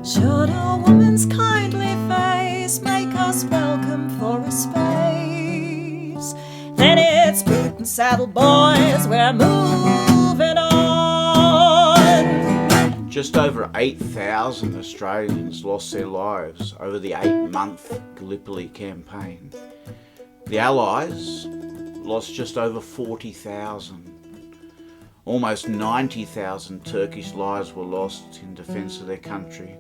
Should a woman's kindly face make us welcome for a space, then it's boot and saddle, boys, we're moving on. Just over 8,000 Australians lost their lives over the 8-month Gallipoli campaign. The Allies lost just over 40,000. Almost 90,000 Turkish lives were lost in defence of their country.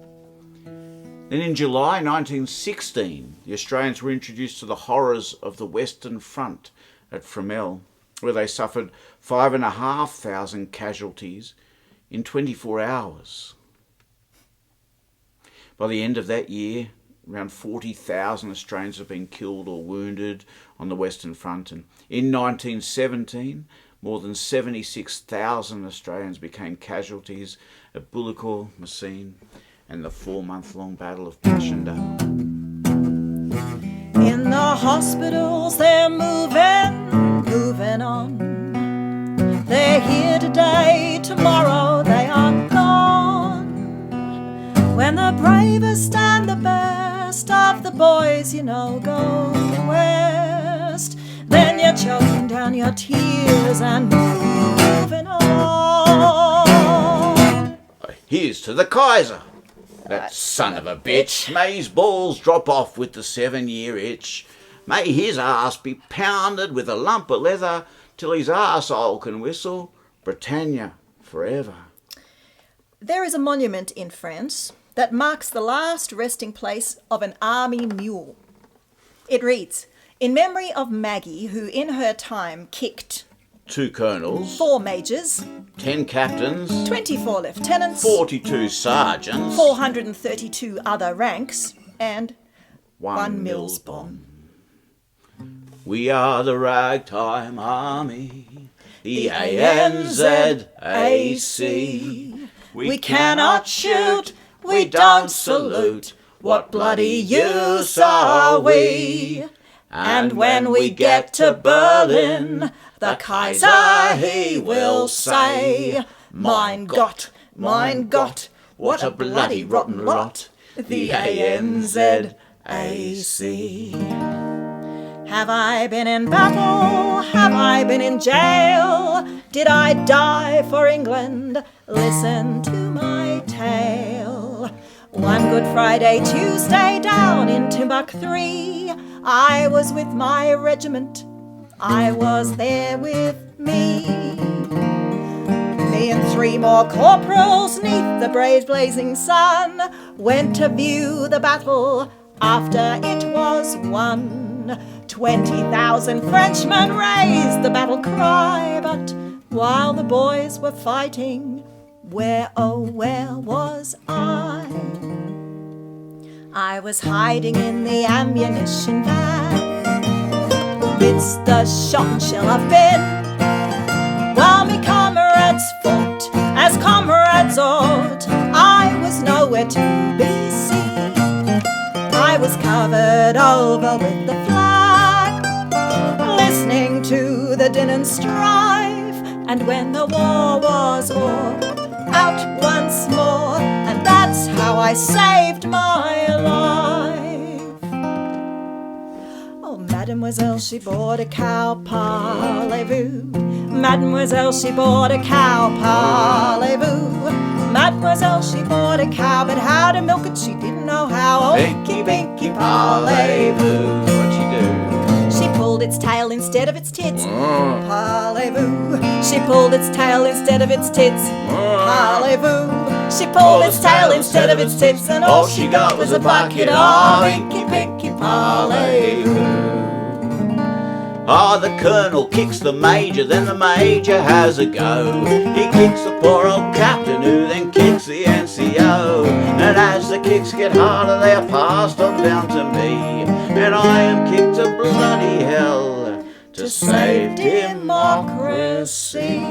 Then in July 1916, the Australians were introduced to the horrors of the Western Front at Fromelles, where they suffered 5,500 casualties in 24 hours. By the end of that year, around 40,000 Australians have been killed or wounded on the Western Front, and in 1917, more than 76,000 Australians became casualties at Bullecourt, Messines, and the 4-month-long Battle of Passchendaele. In the hospitals they're moving on. They're here today, tomorrow they are gone. When the bravest and the best of the boys, you know, go west, then you choking down your tears and moving on. Here's to the Kaiser. That son of a bitch. May his balls drop off with the 7-year itch. May his arse be pounded with a lump of leather till his arsehole can whistle Britannia forever. There is a monument in France that marks the last resting place of an army mule. It reads, "In memory of Maggie, who in her time kicked 2 colonels, 4 majors, 10 captains, 24 lieutenants, 42 sergeants, 432 other ranks, and 1 Mills bomb." We are the ragtime army, the ANZAC. We cannot shoot, we don't salute. What bloody use are we? And when we get to Berlin, the Kaiser he will say, Mein Gott, what a bloody rotten lot, the ANZAC. Have I been in battle? Have I been in jail? Did I die for England? Listen to my tale. One Good Friday, Tuesday, down in Timbuk 3, I was with my regiment. I was there with me. Me and 3 more corporals, neath the brave blazing sun, went to view the battle after it was won. 20,000 Frenchmen raised the battle cry, but while the boys were fighting, where, oh, where was I? I was hiding in the ammunition van, amidst the shot and shell of bin, while me comrades fought as comrades ought. I was nowhere to be seen. I was covered over with the flag, listening to the din and strife. And when the war was o'er, out once more, and that's how I saved my life. Oh, Mademoiselle, she bought a cow, parlez-vous. Mademoiselle, she bought a cow, parlez-vous. Mademoiselle, she bought a cow, but how to milk it she didn't know how. Oh, Binky, binky, parlez-vous. What'd she do? She pulled its tail instead of its tits. Parlez-vous. She pulled its tail instead of its tits. Parlez-vous. She pulled its tail instead of its tits, and all she got was a bucket of binky, binky, parlez-vous. Ah, the colonel kicks the major, then the major has a go. He kicks the poor old captain, who then kicks the NCO. And as the kicks get harder, they are passed on down to me. And I am kicked to bloody hell to save democracy.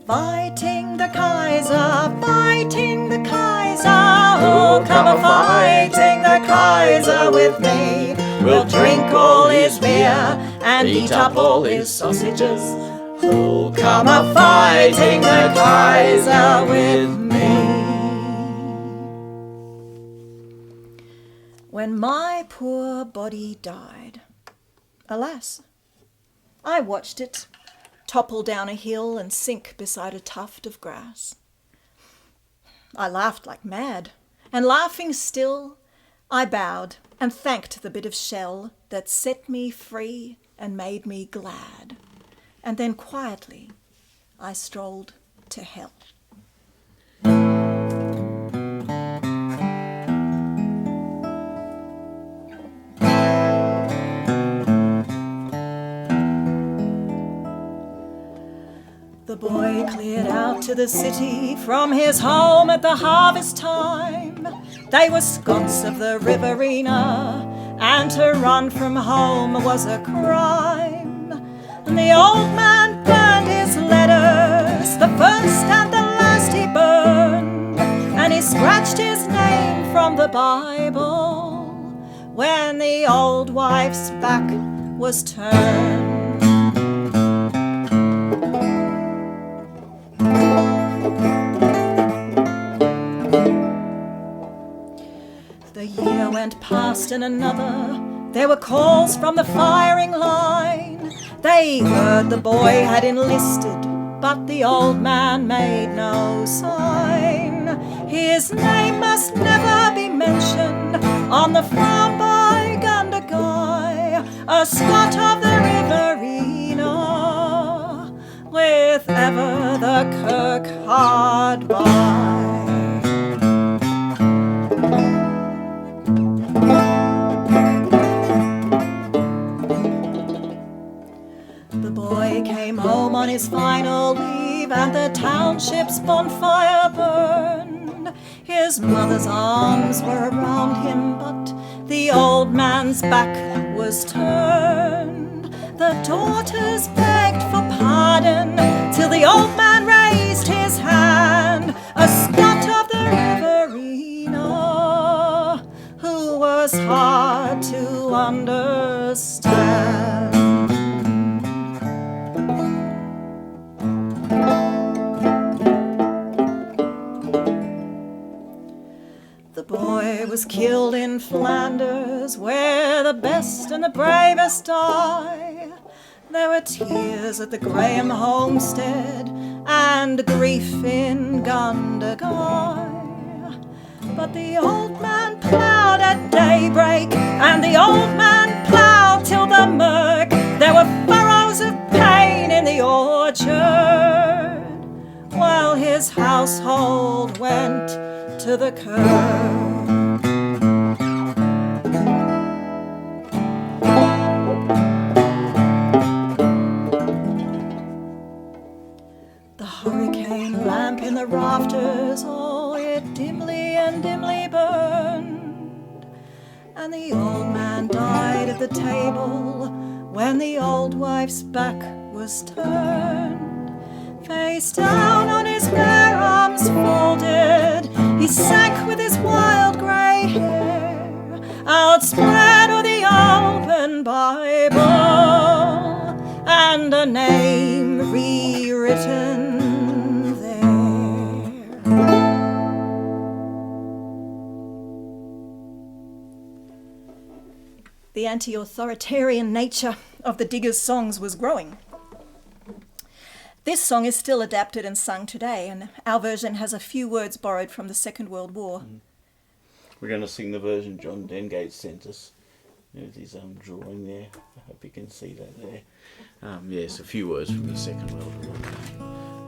Fighting the Kaiser, fighting the Kaiser. Oh, come a fighting the Kaiser with me. We'll drink all his beer and eat up all his sausages. Oh, come a fighting the Kaiser with me. When my poor body died, alas, I watched it topple down a hill and sink beside a tuft of grass. I laughed like mad, and laughing still, I bowed and thanked the bit of shell that set me free and made me glad. And then quietly I strolled to hell. The boy cleared out to the city from his home at the harvest time. They were Scots of the Riverina, and to run from home was a crime. And the old man burned his letters, the first and the last he burned, and he scratched his name from the Bible when the old wife's back was turned. The year went past and another, There were calls from the firing line. They heard the boy had enlisted, but the old man made no sign. His name must never be mentioned on the farm by Gundagai, a Scot of the Riverina, with ever the kirk hard by. The boy came home on his final leave, and the township's bonfire burned. His mother's arms were around him, but the old man's back was turned. The daughters begged for pardon till the old man raised his hand, a Scot of the Riverina, who was hard to understand. The boy was killed in Flanders, where the best and the bravest die. There were tears at the Graham homestead and grief in Gundagai. But the old man ploughed at daybreak, and the old man ploughed till the murk. There were furrows of pain in the orchard, while his household went to the curb. The hurricane lamp in the rafters, oh, it dimly and dimly burned, and the old man died at the table when the old wife's back was turned. Face down on his bare arms folded, he sank with his wild grey hair, outspread o'er the open Bible, and a name rewritten there. The anti-authoritarian nature of the diggers' songs was growing. This song is still adapted and sung today, and our version has a few words borrowed from the Second World War. We're going to sing the version John Dengate sent us. There's his drawing there. I hope you can see that there. Yes, a few words from the Second World War.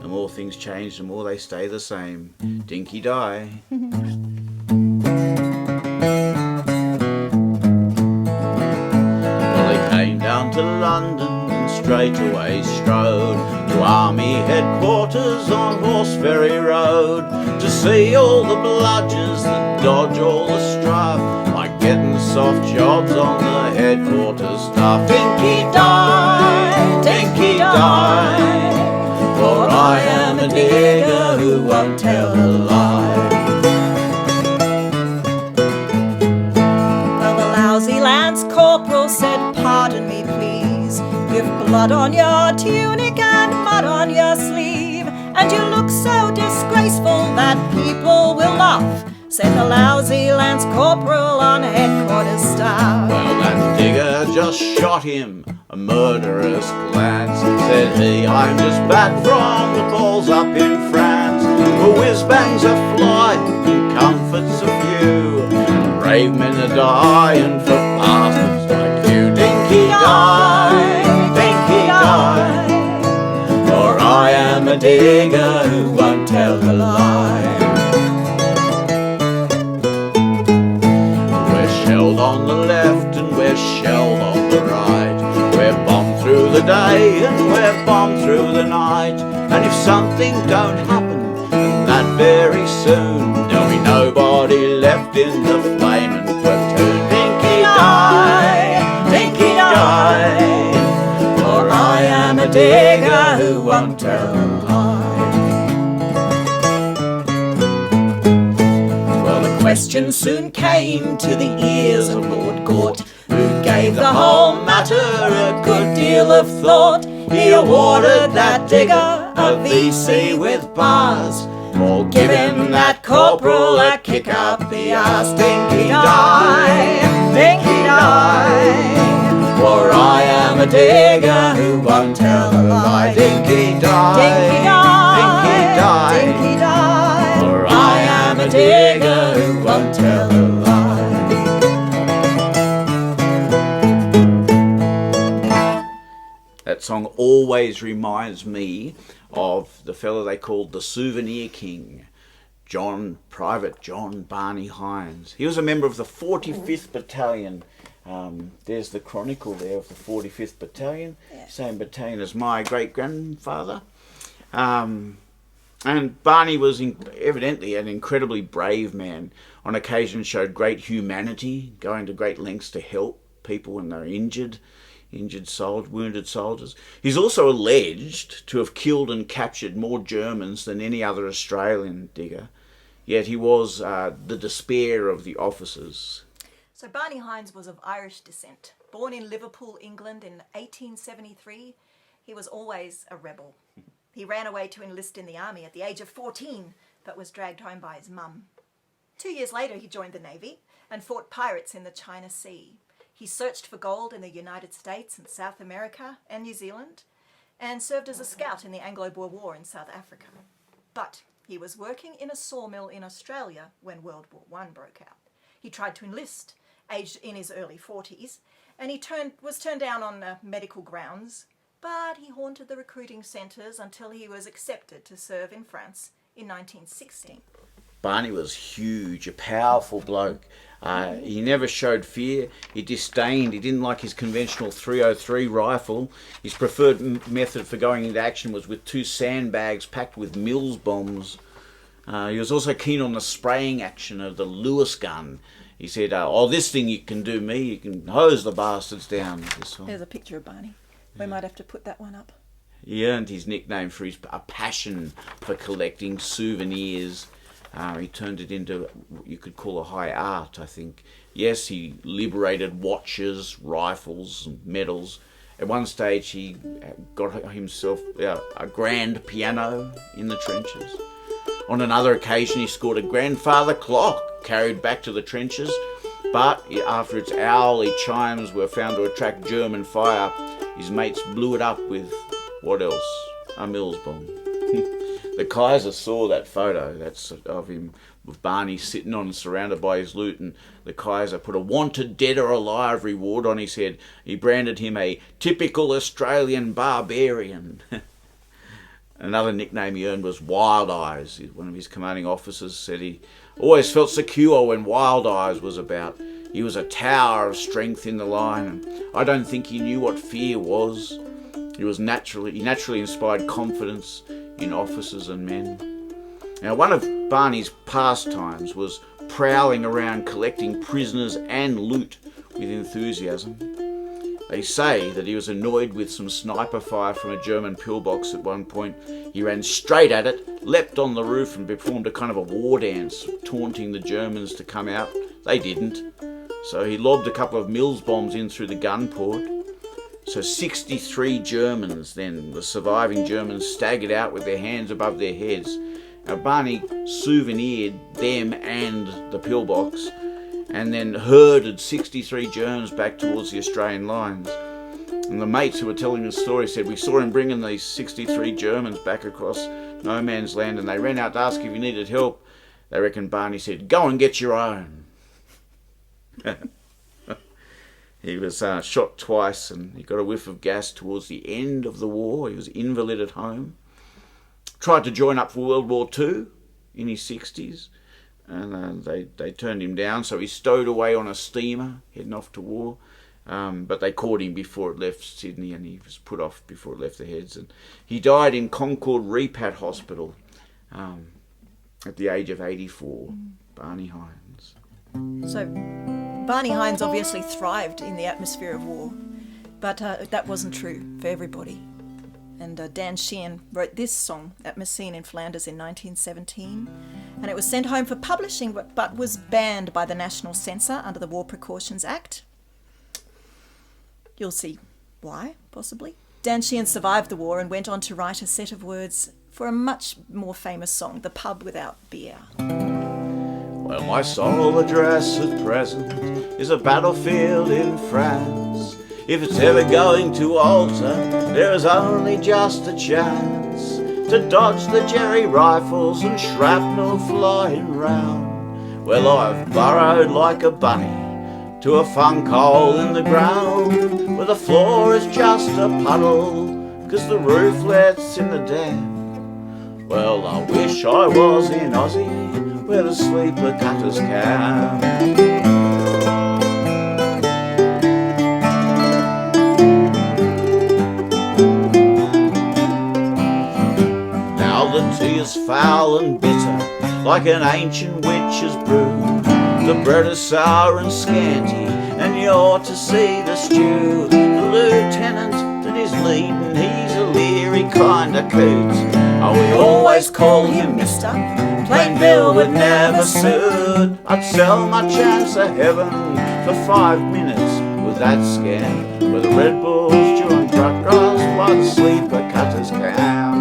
The more things change, the more they stay the same. Dinky die. Well, they came down to London and straight away strode to Army Headquarters on Horseferry Road, to see all the bludgers that dodge all the strife, like getting soft jobs on the headquarters staff. Dinky die, dinky die, for I am a digger who won't tell a lie. Well, the lousy Lance Corporal said, "Pardon me, please, you've blood on your tunic and mud on your sleeve, and you look so disgraceful that people will laugh," said the lousy Lance Corporal on headquarters staff. Well, that digger just shot him a murderous glance. Said he, "I'm just back from the balls up in France, where whiz-bangs are flying and comforts a few. Brave men are dying for bastards like you. Dinky die, dinky die, for I am a digger who won't tell a lie." We're shelled on the left and we're shelled on the right. We're bombed through the day and we're bombed through the night. And if something don't happen, then that very soon, there'll be nobody left in the flaming platoon. Dinky die, dinky die, for I am a digger who won't tell a lie. Well, the question soon came to the ears of Lord Gort, who gave the whole matter a good deal of thought. He awarded that digger a VC with bars, or give him that corporal a kick up the arse. Dinky die, dinky die. For I am a digger who won't tell a lie. Dinky die, Dinky die, dinky die. dinky die. For I am a digger who won't tell a lie. That song always reminds me of the fellow they called the Souvenir King, Private John Barney Hines. He was a member of the 45th Battalion. There's the chronicle there of the 45th Battalion, same battalion as my great-grandfather. And Barney was evidently an incredibly brave man. On occasion showed great humanity, going to great lengths to help people when they were wounded soldiers. He's also alleged to have killed and captured more Germans than any other Australian digger. Yet he was the despair of the officers. So Barney Hines was of Irish descent. Born in Liverpool, England in 1873, he was always a rebel. He ran away to enlist in the army at the age of 14, but was dragged home by his mum. 2 years later, he joined the Navy and fought pirates in the China Sea. He searched for gold in the United States and South America and New Zealand, and served as a scout in the Anglo-Boer War in South Africa. But he was working in a sawmill in Australia when World War I broke out. He tried to enlist, aged in his early 40s, and he was turned down on medical grounds, but he haunted the recruiting centres until he was accepted to serve in France in 1916. Barney was huge, a powerful bloke. He never showed fear. He didn't like his conventional .303 rifle. His preferred method for going into action was with 2 sandbags packed with Mills bombs. He was also keen on the spraying action of the Lewis gun. He said, this thing you can do me, you can hose the bastards down. There's a picture of Barney. We might have to put that one up. He earned his nickname for his passion for collecting souvenirs. He turned it into what you could call a high art, I think. Yes, he liberated watches, rifles, and medals. At one stage, he got himself a grand piano in the trenches. On another occasion, he scored a grandfather clock carried back to the trenches, but after its hourly chimes were found to attract German fire, his mates blew it up with, what else? A Mills bomb. The Kaiser saw that photo, that's of him with Barney sitting on and surrounded by his loot, and the Kaiser put a wanted dead or alive reward on his head. He branded him a typical Australian barbarian. Another nickname he earned was Wild Eyes. One of his commanding officers said he always felt secure when Wild Eyes was about. He was a tower of strength in the line, and I don't think he knew what fear was. He naturally inspired confidence in officers and men. Now, one of Barney's pastimes was prowling around collecting prisoners and loot with enthusiasm. They say that he was annoyed with some sniper fire from a German pillbox at one point. He ran straight at it, leapt on the roof and performed a kind of a war dance, taunting the Germans to come out. They didn't. So he lobbed a couple of Mills bombs in through the gun port. So 63 Germans then, the surviving Germans, staggered out with their hands above their heads. Now Barney souvenired them and the pillbox, and then herded 63 Germans back towards the Australian lines. And the mates who were telling the story said, we saw him bringing these 63 Germans back across no man's land, and they ran out to ask if he needed help. They reckon Barney said, go and get your own. He was shot twice, and he got a whiff of gas towards the end of the war. He was invalid at home. Tried to join up for World War II in his 60s, and they turned him down, so he stowed away on a steamer heading off to war. But they caught him before it left Sydney, and he was put off before it left the Heads. And he died in Concord Repat Hospital at the age of 84, Barney Hines. So Barney Hines obviously thrived in the atmosphere of war, but that wasn't true for everybody. And Dan Sheehan wrote this song at Messines in Flanders in 1917, and it was sent home for publishing, but was banned by the National Censor under the War Precautions Act. You'll see why, possibly. Dan Sheehan survived the war and went on to write a set of words for a much more famous song, The Pub Without Beer. Well, my sole address at present is a battlefield in France. If it's ever going to alter, there is only just a chance to dodge the jerry rifles and shrapnel flying round. Well, I've burrowed like a bunny to a funk hole in the ground, where the floor is just a puddle, 'cause the roof lets in the damp. Well, I wish I was in Aussie, where the sleeper cutters camp. Now the tea is foul and bitter, like an ancient witch's brew. The bread is sour and scanty, and you ought to see the stew. The lieutenant that is leading, he's a leery kind of coot. Oh, we always call him Mister, plain Bill would never suit. I'd sell my chance of heaven for 5 minutes with that scam, where the Red Bulls join truck grass by the sleeper cutters camp.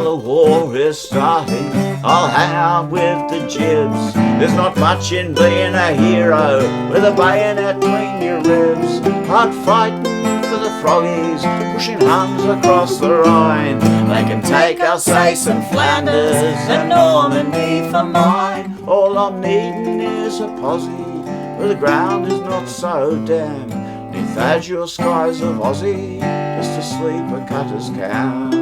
The war is starting, I'll hang out with the jibs. There's not much in being a hero with a bayonet between your ribs. Hard fighting for the froggies, pushing Huns across the Rhine. They can take Alsace and Flanders and Normandy for mine. All I'm needing is a posse where the ground is not so damp. Neath azure skies of Aussie, just a sleeper cutter's camp.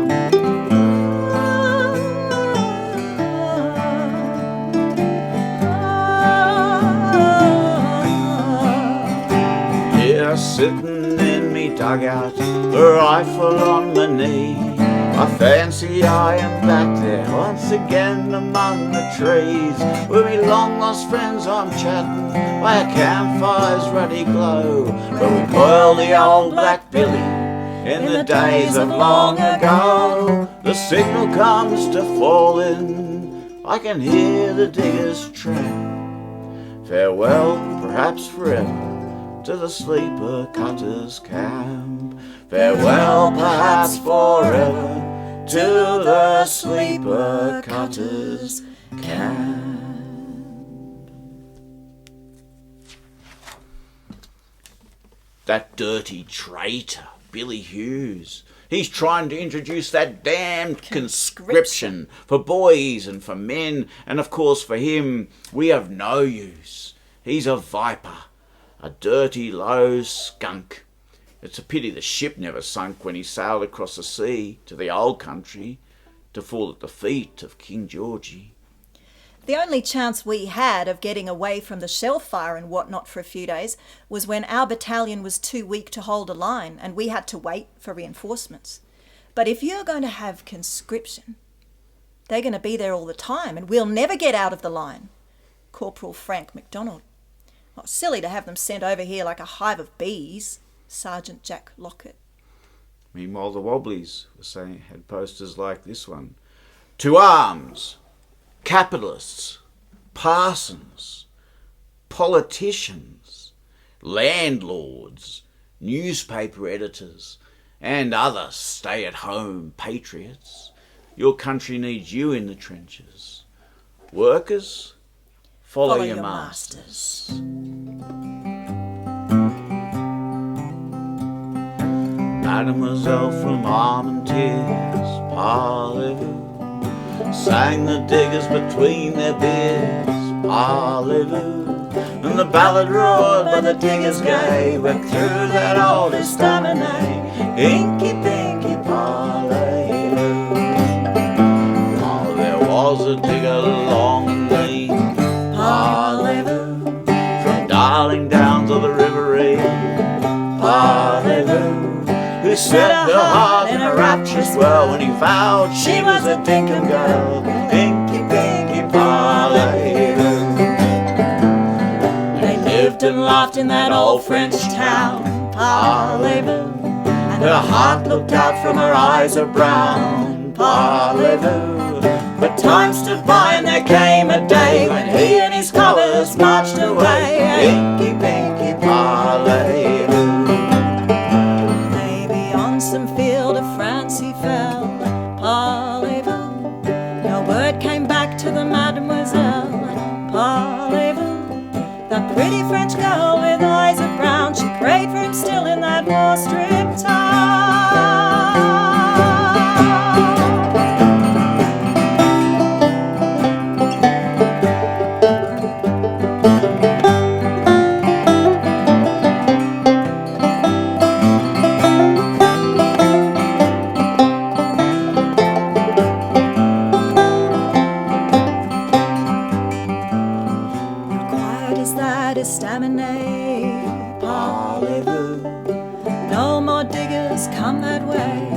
Sitting in me dugout, a rifle on my knee, I fancy I am back there once again among the trees. With me long lost friends I'm chatting by a campfire's ruddy glow, where we boiled the old Black Billy in the days of long ago. The signal comes to fall in, I can hear the diggers tramp. Farewell, perhaps forever, to the sleeper cutters camp. Farewell, perhaps forever, to the sleeper cutters camp. That dirty traitor, Billy Hughes, he's trying to introduce that damned conscription for boys and for men, and of course for him we have no use. He's a viper, a dirty, low skunk. It's a pity the ship never sunk when he sailed across the sea to the old country to fall at the feet of King Georgie. The only chance we had of getting away from the shell fire and whatnot for a few days was when our battalion was too weak to hold a line and we had to wait for reinforcements. But if you're going to have conscription, they're going to be there all the time and we'll never get out of the line. Corporal Frank MacDonald. Oh, silly to have them sent over here like a hive of bees. Sergeant Jack Lockett. Meanwhile, the Wobblies had posters like this one. To arms! Capitalists, parsons, politicians, landlords, newspaper editors, and other stay-at-home patriots. Your country needs you in the trenches. Workers, follow your masters. Mademoiselle from Armentières, parlez-vous, sang the diggers between their beers, parlez-vous, and the ballad roared by the diggers gay went through that old estaminet, inky pinky parlez-vous. Oh, there was a digger long and lean, parlez-vous, from Darling down to the Riverina, parlez-vous, who set her heart in a rapturous well when he vowed she was a dinkum girl. Inky pinky parlez-vous. They lived and laughed in that old French town, parlez-vous, and her heart looked out from her eyes of brown, parlez-vous. But time stood by and there came a day when he and his colours marched away. Inky pinky parlez-vous. to the Mademoiselle. Parlez-vous, that pretty French girl with eyes of brown, she prayed for him still in that war-stripped town. Estaminet, parlez-vous, no more diggers come that way,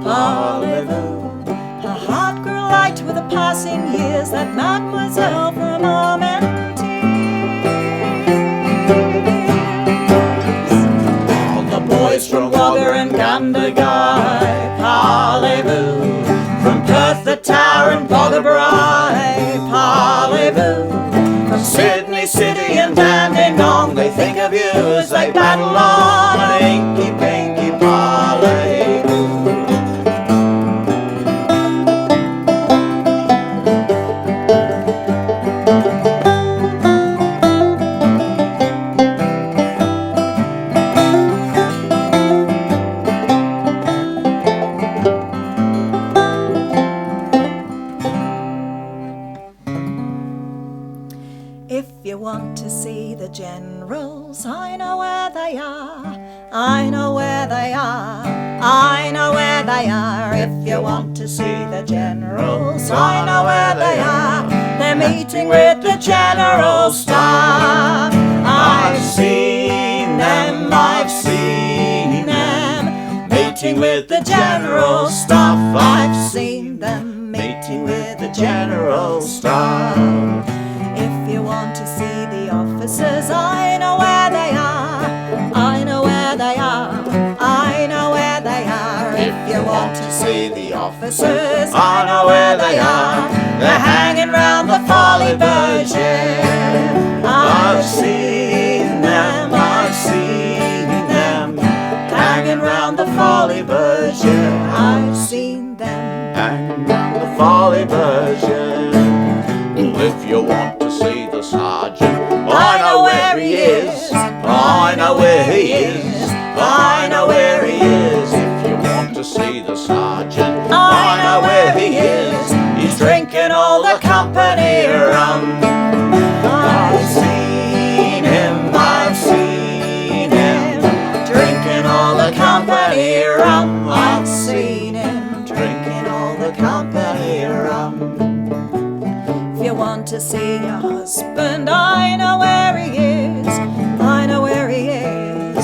parlez-vous, her heart grew light with the passing years, that mademoiselle from Armentières. All the boys from Wagga and Gandagai, parlez-vous, from Perth, the Tower and Bogabri, parlez-vous, from Sydney City and Dandenong, they think of you as they battle on an inky-pinky parlez-vous. Want to see the generals? I know where they are. I know where they are. I know where they are. If you want to see the generals, I know where they are. They're meeting with the general staff. I've seen them, I've seen them meeting with the general staff. I've seen them meeting with the general staff. If you want to see the officers, I know where they are. I know where they are. I know where they are. If you want to see the officers, I know where they are. They're hanging round the Folly Bergère. I've seen them, I've seen them hanging round the Folly Bergère. I've seen them hanging round the Folly Bergère. If you want to see the sergeant, I know where he is. I know where he is. I know where he is. If you want to see the sergeant, I know where he is. He's drinking all the company rum. I've seen him, I've seen him drinking all the company rum. I've seen him drinking all the company rum. If you want to see your husband, I know where he is. I know where he is.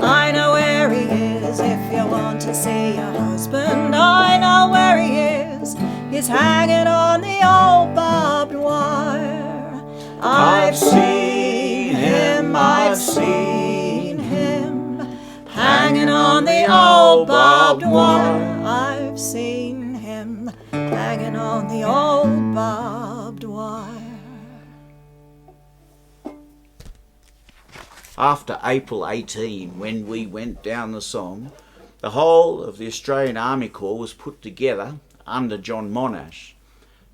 I know where he is. If you want to see your husband, I know where he is. He's hanging on the old barbed wire. I've seen him, I've seen him hanging on the old barbed wire. I've seen him hanging on the old barbed wire. After April 18, when we went down the Somme, the whole of the Australian Army Corps was put together under John Monash.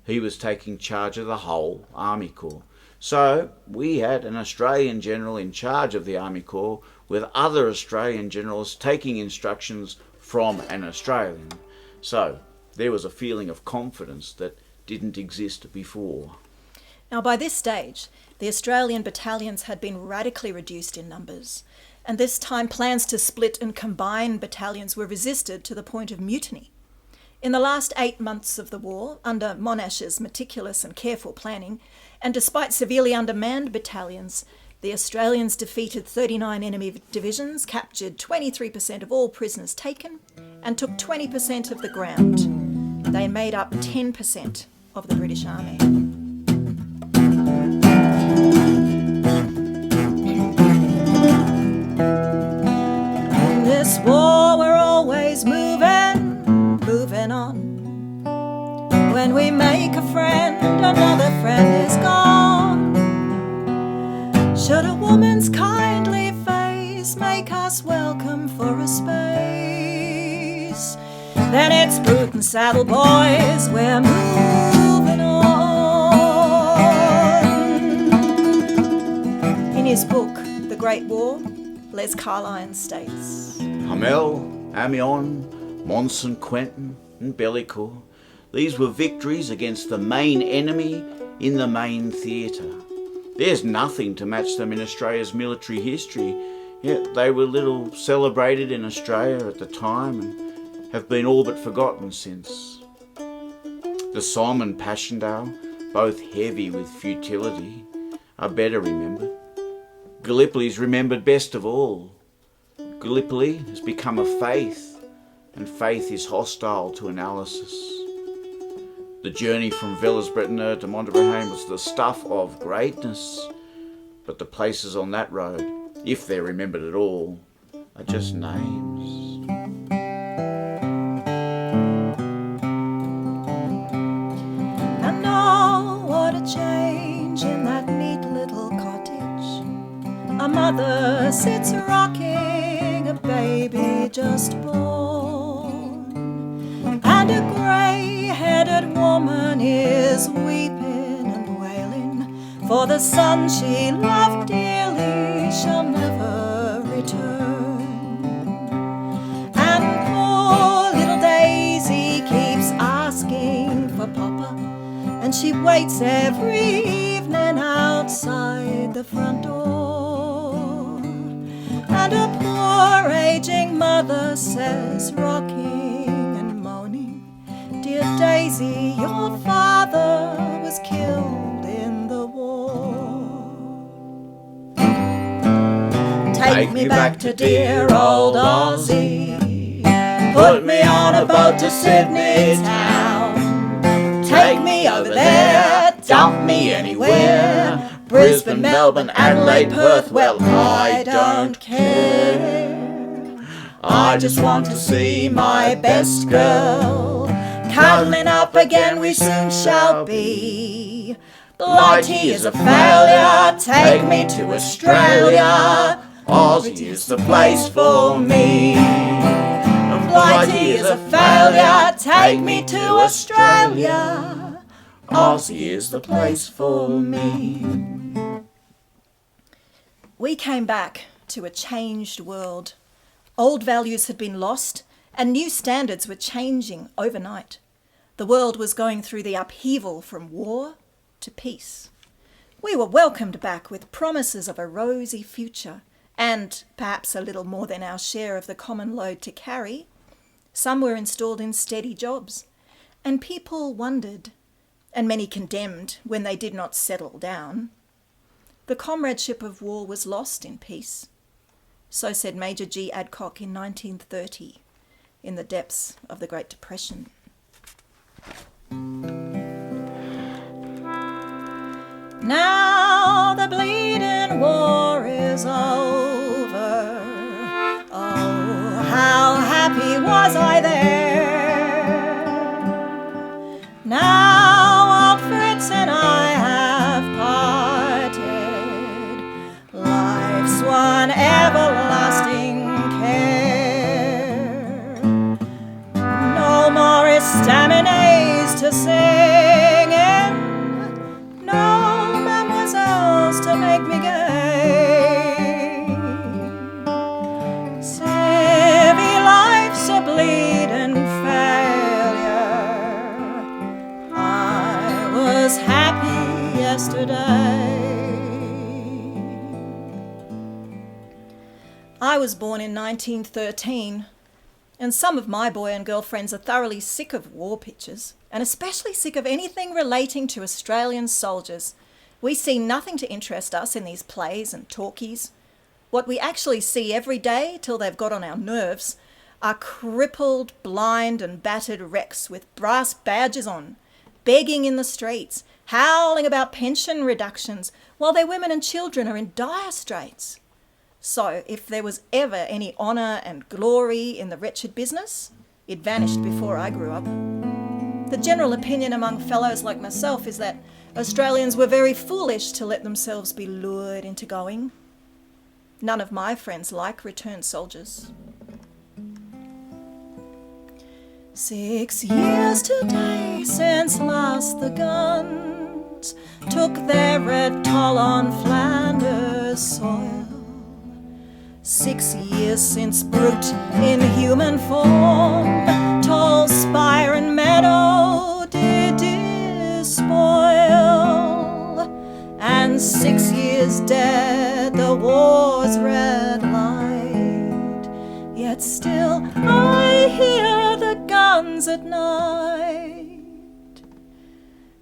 He was taking charge of the whole Army Corps. So we had an Australian general in charge of the Army Corps, with other Australian generals taking instructions from an Australian. So there was a feeling of confidence that didn't exist before. Now, by this stage, the Australian battalions had been radically reduced in numbers, and this time plans to split and combine battalions were resisted to the point of mutiny. In the last 8 months of the war, under Monash's meticulous and careful planning, and despite severely undermanned battalions, the Australians defeated 39 enemy divisions, captured 23% of all prisoners taken, and took 20% of the ground. They made up 10% of the British Army. In this war we're always moving on. When we make a friend, another friend is gone. Should a woman's kindly face make us welcome for a space, then it's boot and saddle, boys, we're moving on. Great War, Les Carline states, Hamel, Amiens, Mons and Quentin and Bellicourt, these were victories against the main enemy in the main theatre. There's nothing to match them in Australia's military history, yet they were little celebrated in Australia at the time and have been all but forgotten since. The Somme and Passchendaele, both heavy with futility, are better remembered. Gallipoli's remembered best of all. Gallipoli has become a faith, and faith is hostile to analysis. The journey from Villers-Bretonneux to Montebraham was the stuff of greatness, but the places on that road, if they're remembered at all, are just names. And oh, what a change in that neat little cottage. A mother sits rocking a baby just born, and a grey-headed woman is weeping and wailing, for the son she loved dearly shall never return. And poor little Daisy keeps asking for Papa, and she waits every evening outside the front door. And a poor aging mother says, rocking and moaning, dear Daisy, your father was killed in the war. Take me back to dear old Aussie, put me on a boat to Sydney town, take me over there, dump me anywhere, Brisbane, Melbourne, Adelaide, Perth, well, I don't care. I just want to see my best girl, cuddling up again we soon shall be. Blighty is a failure, take me to Australia, Aussie is the place for me. Blighty is a failure, take me to Australia, Aussie is the place for me. We came back to a changed world. Old values had been lost and new standards were changing overnight. The world was going through the upheaval from war to peace. We were welcomed back with promises of a rosy future and perhaps a little more than our share of the common load to carry. Some were installed in steady jobs, and people wondered, and many condemned when they did not settle down. The comradeship of war was lost in peace. So said Major G. Adcock in 1930, in the depths of the Great Depression. Now the Bleedin War is over. Oh, how happy was I there. Now old Fritz and I have parted, life's one everlasting care. No more estaminays to sing in, no mademoiselles to make me gay. Civvy life's a bleedin' failure. I was happy yesterday. I was born in 1913, and some of my boy and girl friends are thoroughly sick of war pictures, and especially sick of anything relating to Australian soldiers. We see nothing to interest us in these plays and talkies. What we actually see every day, till they've got on our nerves, are crippled, blind and battered wrecks with brass badges on, begging in the streets, howling about pension reductions, while their women and children are in dire straits. So, if there was ever any honour and glory in the wretched business, it vanished before I grew up. The general opinion among fellows like myself is that Australians were very foolish to let themselves be lured into going. None of my friends like returned soldiers. 6 years today since last the guns took their red toll on Flanders soil. 6 years since brute in human form, tall spire and meadow did despoil, and 6 years dead the war's red light. Yet still I hear the guns at night.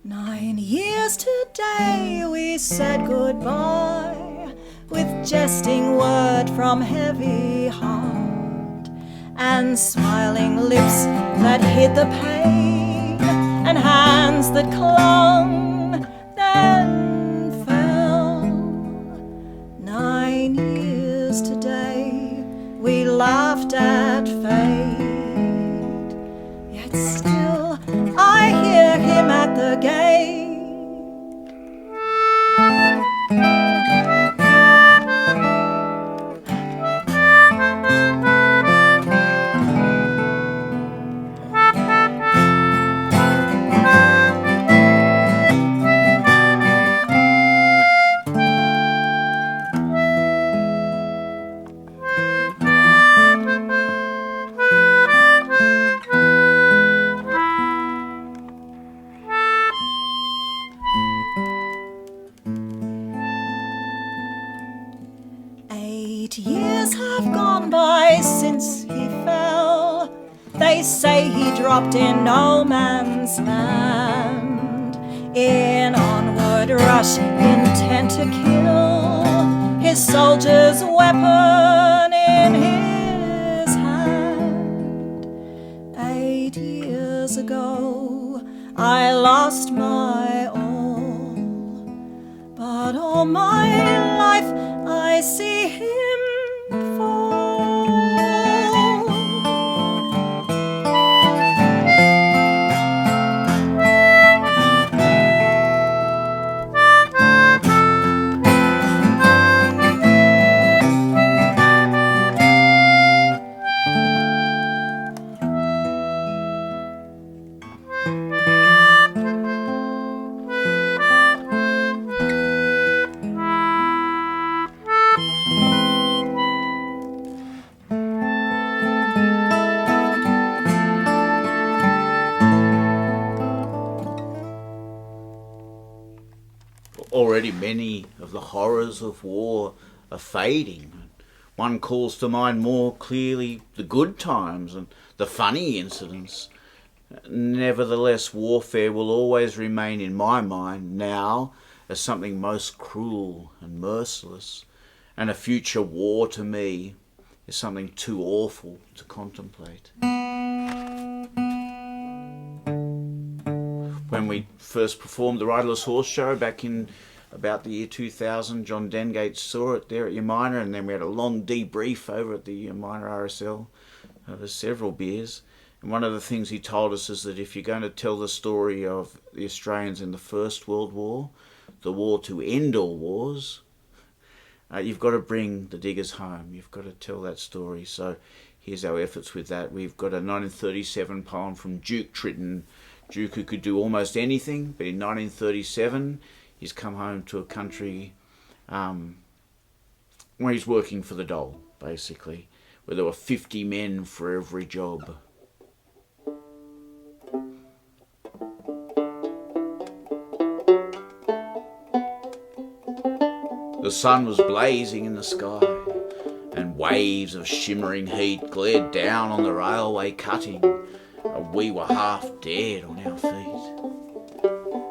9 years today we said goodbye, with jesting word from heavy heart, and smiling lips that hid the pain, and hands that clung, then fell. 9 years today we laughed at fate, yet still I hear him at the gate. 8 years have gone by since he fell. They say he dropped in no man's land, in onward rush, intent to kill, his soldier's weapon in his hand. 8 years ago I lost my all, but all my life I see him fall. Already many of the horrors of war are fading. One calls to mind more clearly the good times and the funny incidents. Nevertheless, warfare will always remain in my mind now as something most cruel and merciless, and a future war to me is something too awful to contemplate. When we first performed the Riderless Horse show back in about the year 2000, John Dengate saw it there at Yamina, and then we had a long debrief over at the Yamina RSL over several beers. And one of the things he told us is that if you're going to tell the story of the Australians in the First World War, the war to end all wars, you've got to bring the diggers home. You've got to tell that story. So here's our efforts with that. We've got a 1937 poem from Duke Tritton. Duke, who could do almost anything, but in 1937 he's come home to a country where he's working for the dole, basically, where there were 50 men for every job. The sun was blazing in the sky, and waves of shimmering heat glared down on the railway cutting. We were half dead on our feet.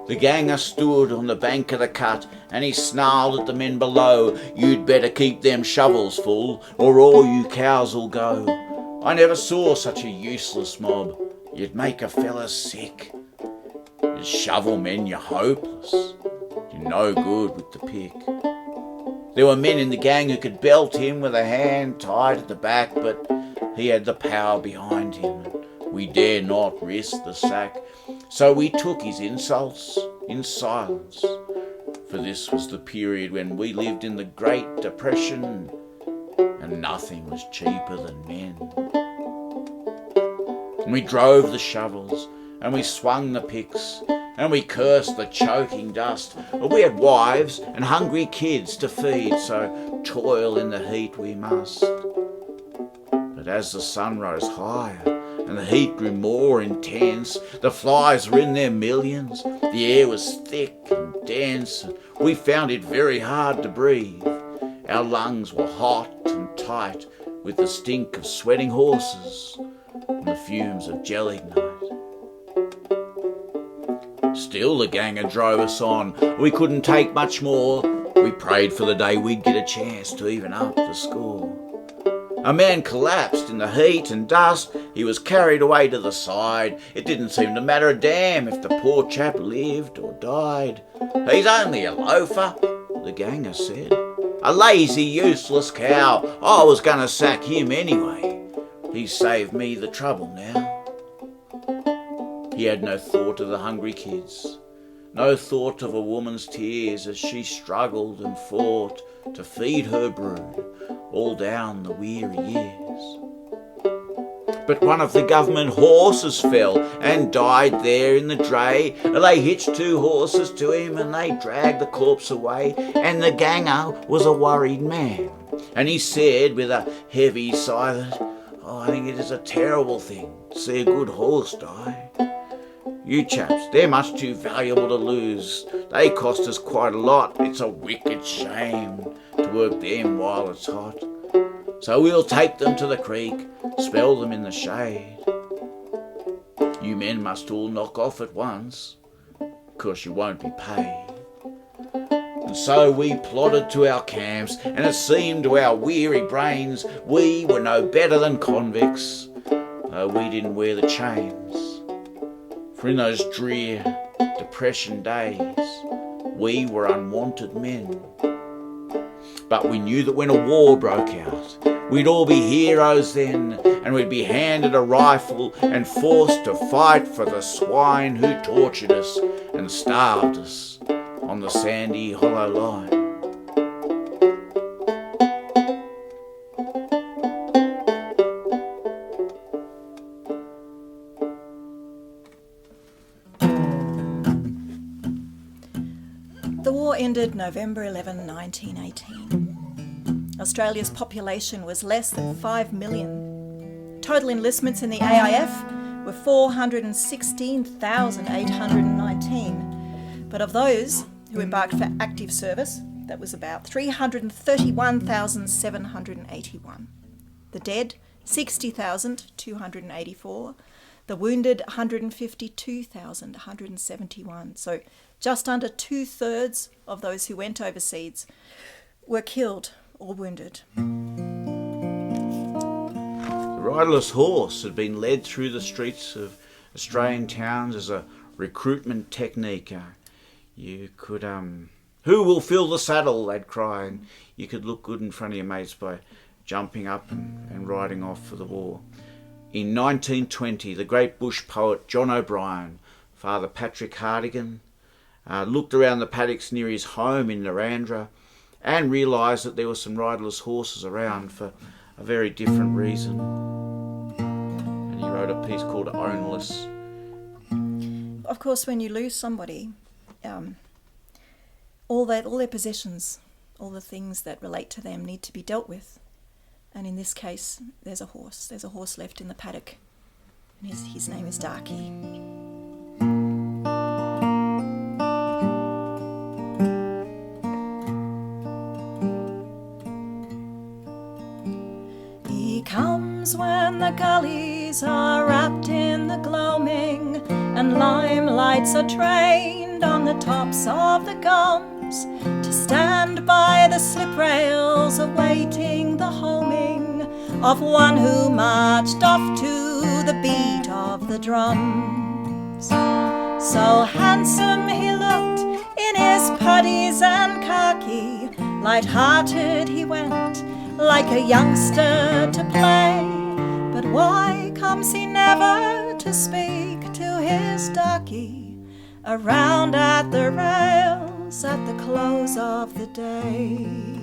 The ganger stood on the bank of the cut, and he snarled at the men below, "You'd better keep them shovels full, or all you cows will go. I never saw such a useless mob. You'd make a fella sick. As shovel men, you're hopeless. You're no good with the pick." There were men in the gang who could belt him with a hand tied at the back, but he had the power behind him. We dare not risk the sack, so we took his insults in silence. For this was the period when we lived in the Great Depression, and nothing was cheaper than men. And we drove the shovels, and we swung the picks, and we cursed the choking dust. We had wives and hungry kids to feed, so toil in the heat we must. But as the sun rose higher and the heat grew more intense, the flies were in their millions, the air was thick and dense, and we found it very hard to breathe. Our lungs were hot and tight with the stink of sweating horses and the fumes of gelignite. Still the ganger drove us on. We couldn't take much more. We prayed for the day we'd get a chance to even up the score. A man collapsed in the heat and dust. He was carried away to the side. It didn't seem to matter a damn if the poor chap lived or died. He's only a loafer, the ganger said. A lazy, useless cow. I was going to sack him anyway. He's saved me the trouble now. He had no thought of the hungry kids, no thought of a woman's tears as she struggled and fought to feed her brood all down the weary years. But one of the government horses fell and died there in the dray. They hitched 2 horses to him and they dragged the corpse away, and the ganger was a worried man. And he said with a heavy sigh that, "Oh, I think it is a terrible thing to see a good horse die. You chaps, they're much too valuable to lose. They cost us quite a lot. It's a wicked shame to work them while it's hot. So we'll take them to the creek, spell them in the shade. You men must all knock off at once, 'cause you won't be paid." And so we plodded to our camps, and it seemed to our weary brains we were no better than convicts, though we didn't wear the chains. For in those drear depression days, we were unwanted men. But we knew that when a war broke out, we'd all be heroes then, and we'd be handed a rifle and forced to fight for the swine who tortured us and starved us on the sandy hollow line. The war ended November 11, 1918. Australia's population was less than 5 million. Total enlistments in the AIF were 416,819. But of those who embarked for active service, that was about 331,781. The dead, 60,284. The wounded, 152,171. So just under 2/3 of those who went overseas were killed or wounded. The Riderless Horse had been led through the streets of Australian towns as a recruitment technique. You could, "Who will fill the saddle?" they'd cry, and you could look good in front of your mates by jumping up and riding off for the war. In 1920, the great bush poet John O'Brien, Father Patrick Hardigan, looked around the paddocks near his home in Narrandera and realised that there were some riderless horses around for a very different reason. And he wrote a piece called Ownless. Of course, when you lose somebody, all their possessions, all the things that relate to them need to be dealt with. And in this case, there's a horse. There's a horse left in the paddock. And his name is Darky. He comes when the gullies are wrapped in the gloaming, and limelights are trained on the tops of the gums, to stand by the slip rails awaiting the homing of one who marched off to the beat of the drums. So handsome he looked in his puttees and khaki, light-hearted he went like a youngster to play. But why comes he never to speak to his darky around at the rails at the close of the day?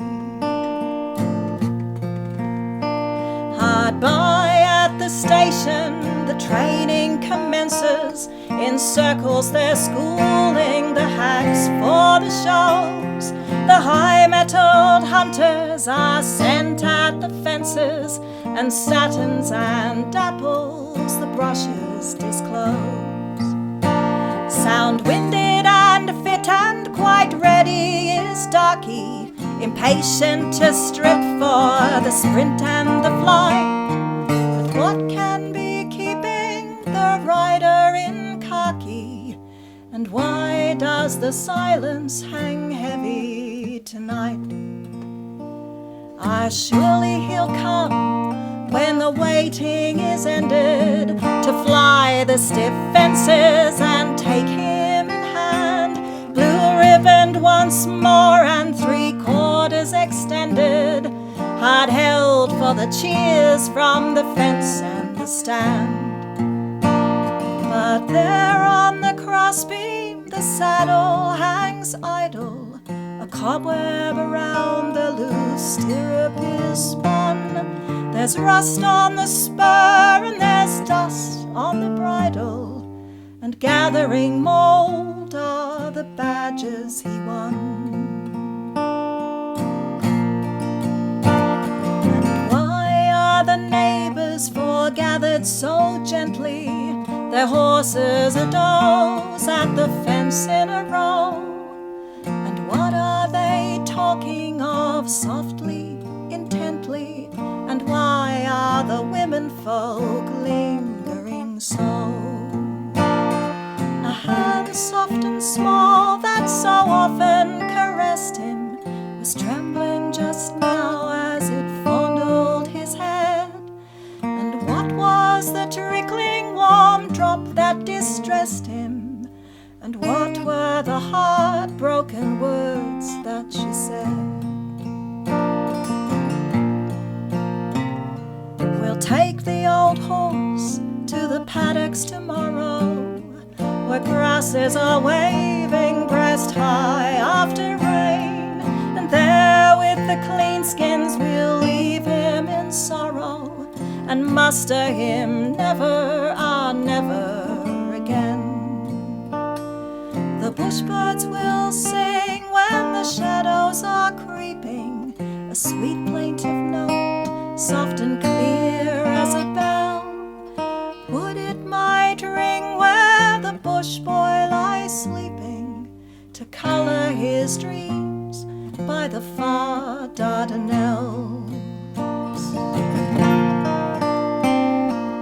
Hard by at the station, the training commences. In circles they're schooling the hacks for the shows. The high-mettled hunters are sent at the fences, and satins and dapples the brushes disclose. Sound-winded and fit and quite ready is Darky, impatient to strip for the sprint and the flight. But what can be keeping the rider in khaki? And why does the silence hang heavy tonight? Ah, surely he'll come when the waiting is ended, to fly the stiff fences and take him in hand, blue-ribboned once more and 3/4 extended, hard held for the cheers from the fence and the stand. But there on the crossbeam the saddle hangs idle, a cobweb around the loose stirrup is spun. There's rust on the spur and there's dust on the bridle, and gathering mould are the badges he won. And why are the neighbours foregathered so gently? Their horses a doze at the fence in a row. And what are they talking of softly, intently? And why are the women folk lingering so? A hand soft and small that so often caressed him was trembling just now as it fondled his head. And what was the trickling warm drop that distressed him? And what were the heartbroken words that she said? We'll take the old horse to the paddocks tomorrow, where grasses are waving breast high after rain, and there with the clean skins we'll leave him in sorrow, and muster him never, never again. The bushbirds will sing when the shadows are creeping, a sweet plaintive note, soft and clear as a bell. Would it might ring where the bush boy lies sleeping, to colour his dreams by the far Dardanelles.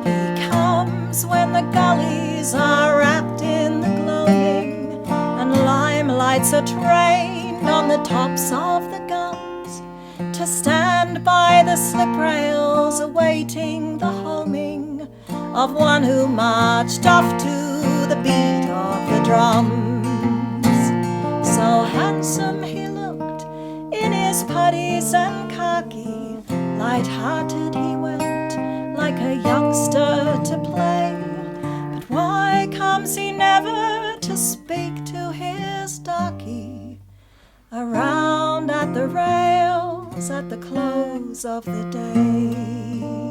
He comes when the gullies are wrapped in the gloaming, and limelights are trained on the tops of the guns, to stand by the slip rails awaiting the homing of one who marched off to the beat of the drums. So handsome he looked in his puttees and khaki, light-hearted he went like a youngster to play. But why comes he never to speak to his darky, around at the rails at the close of the day?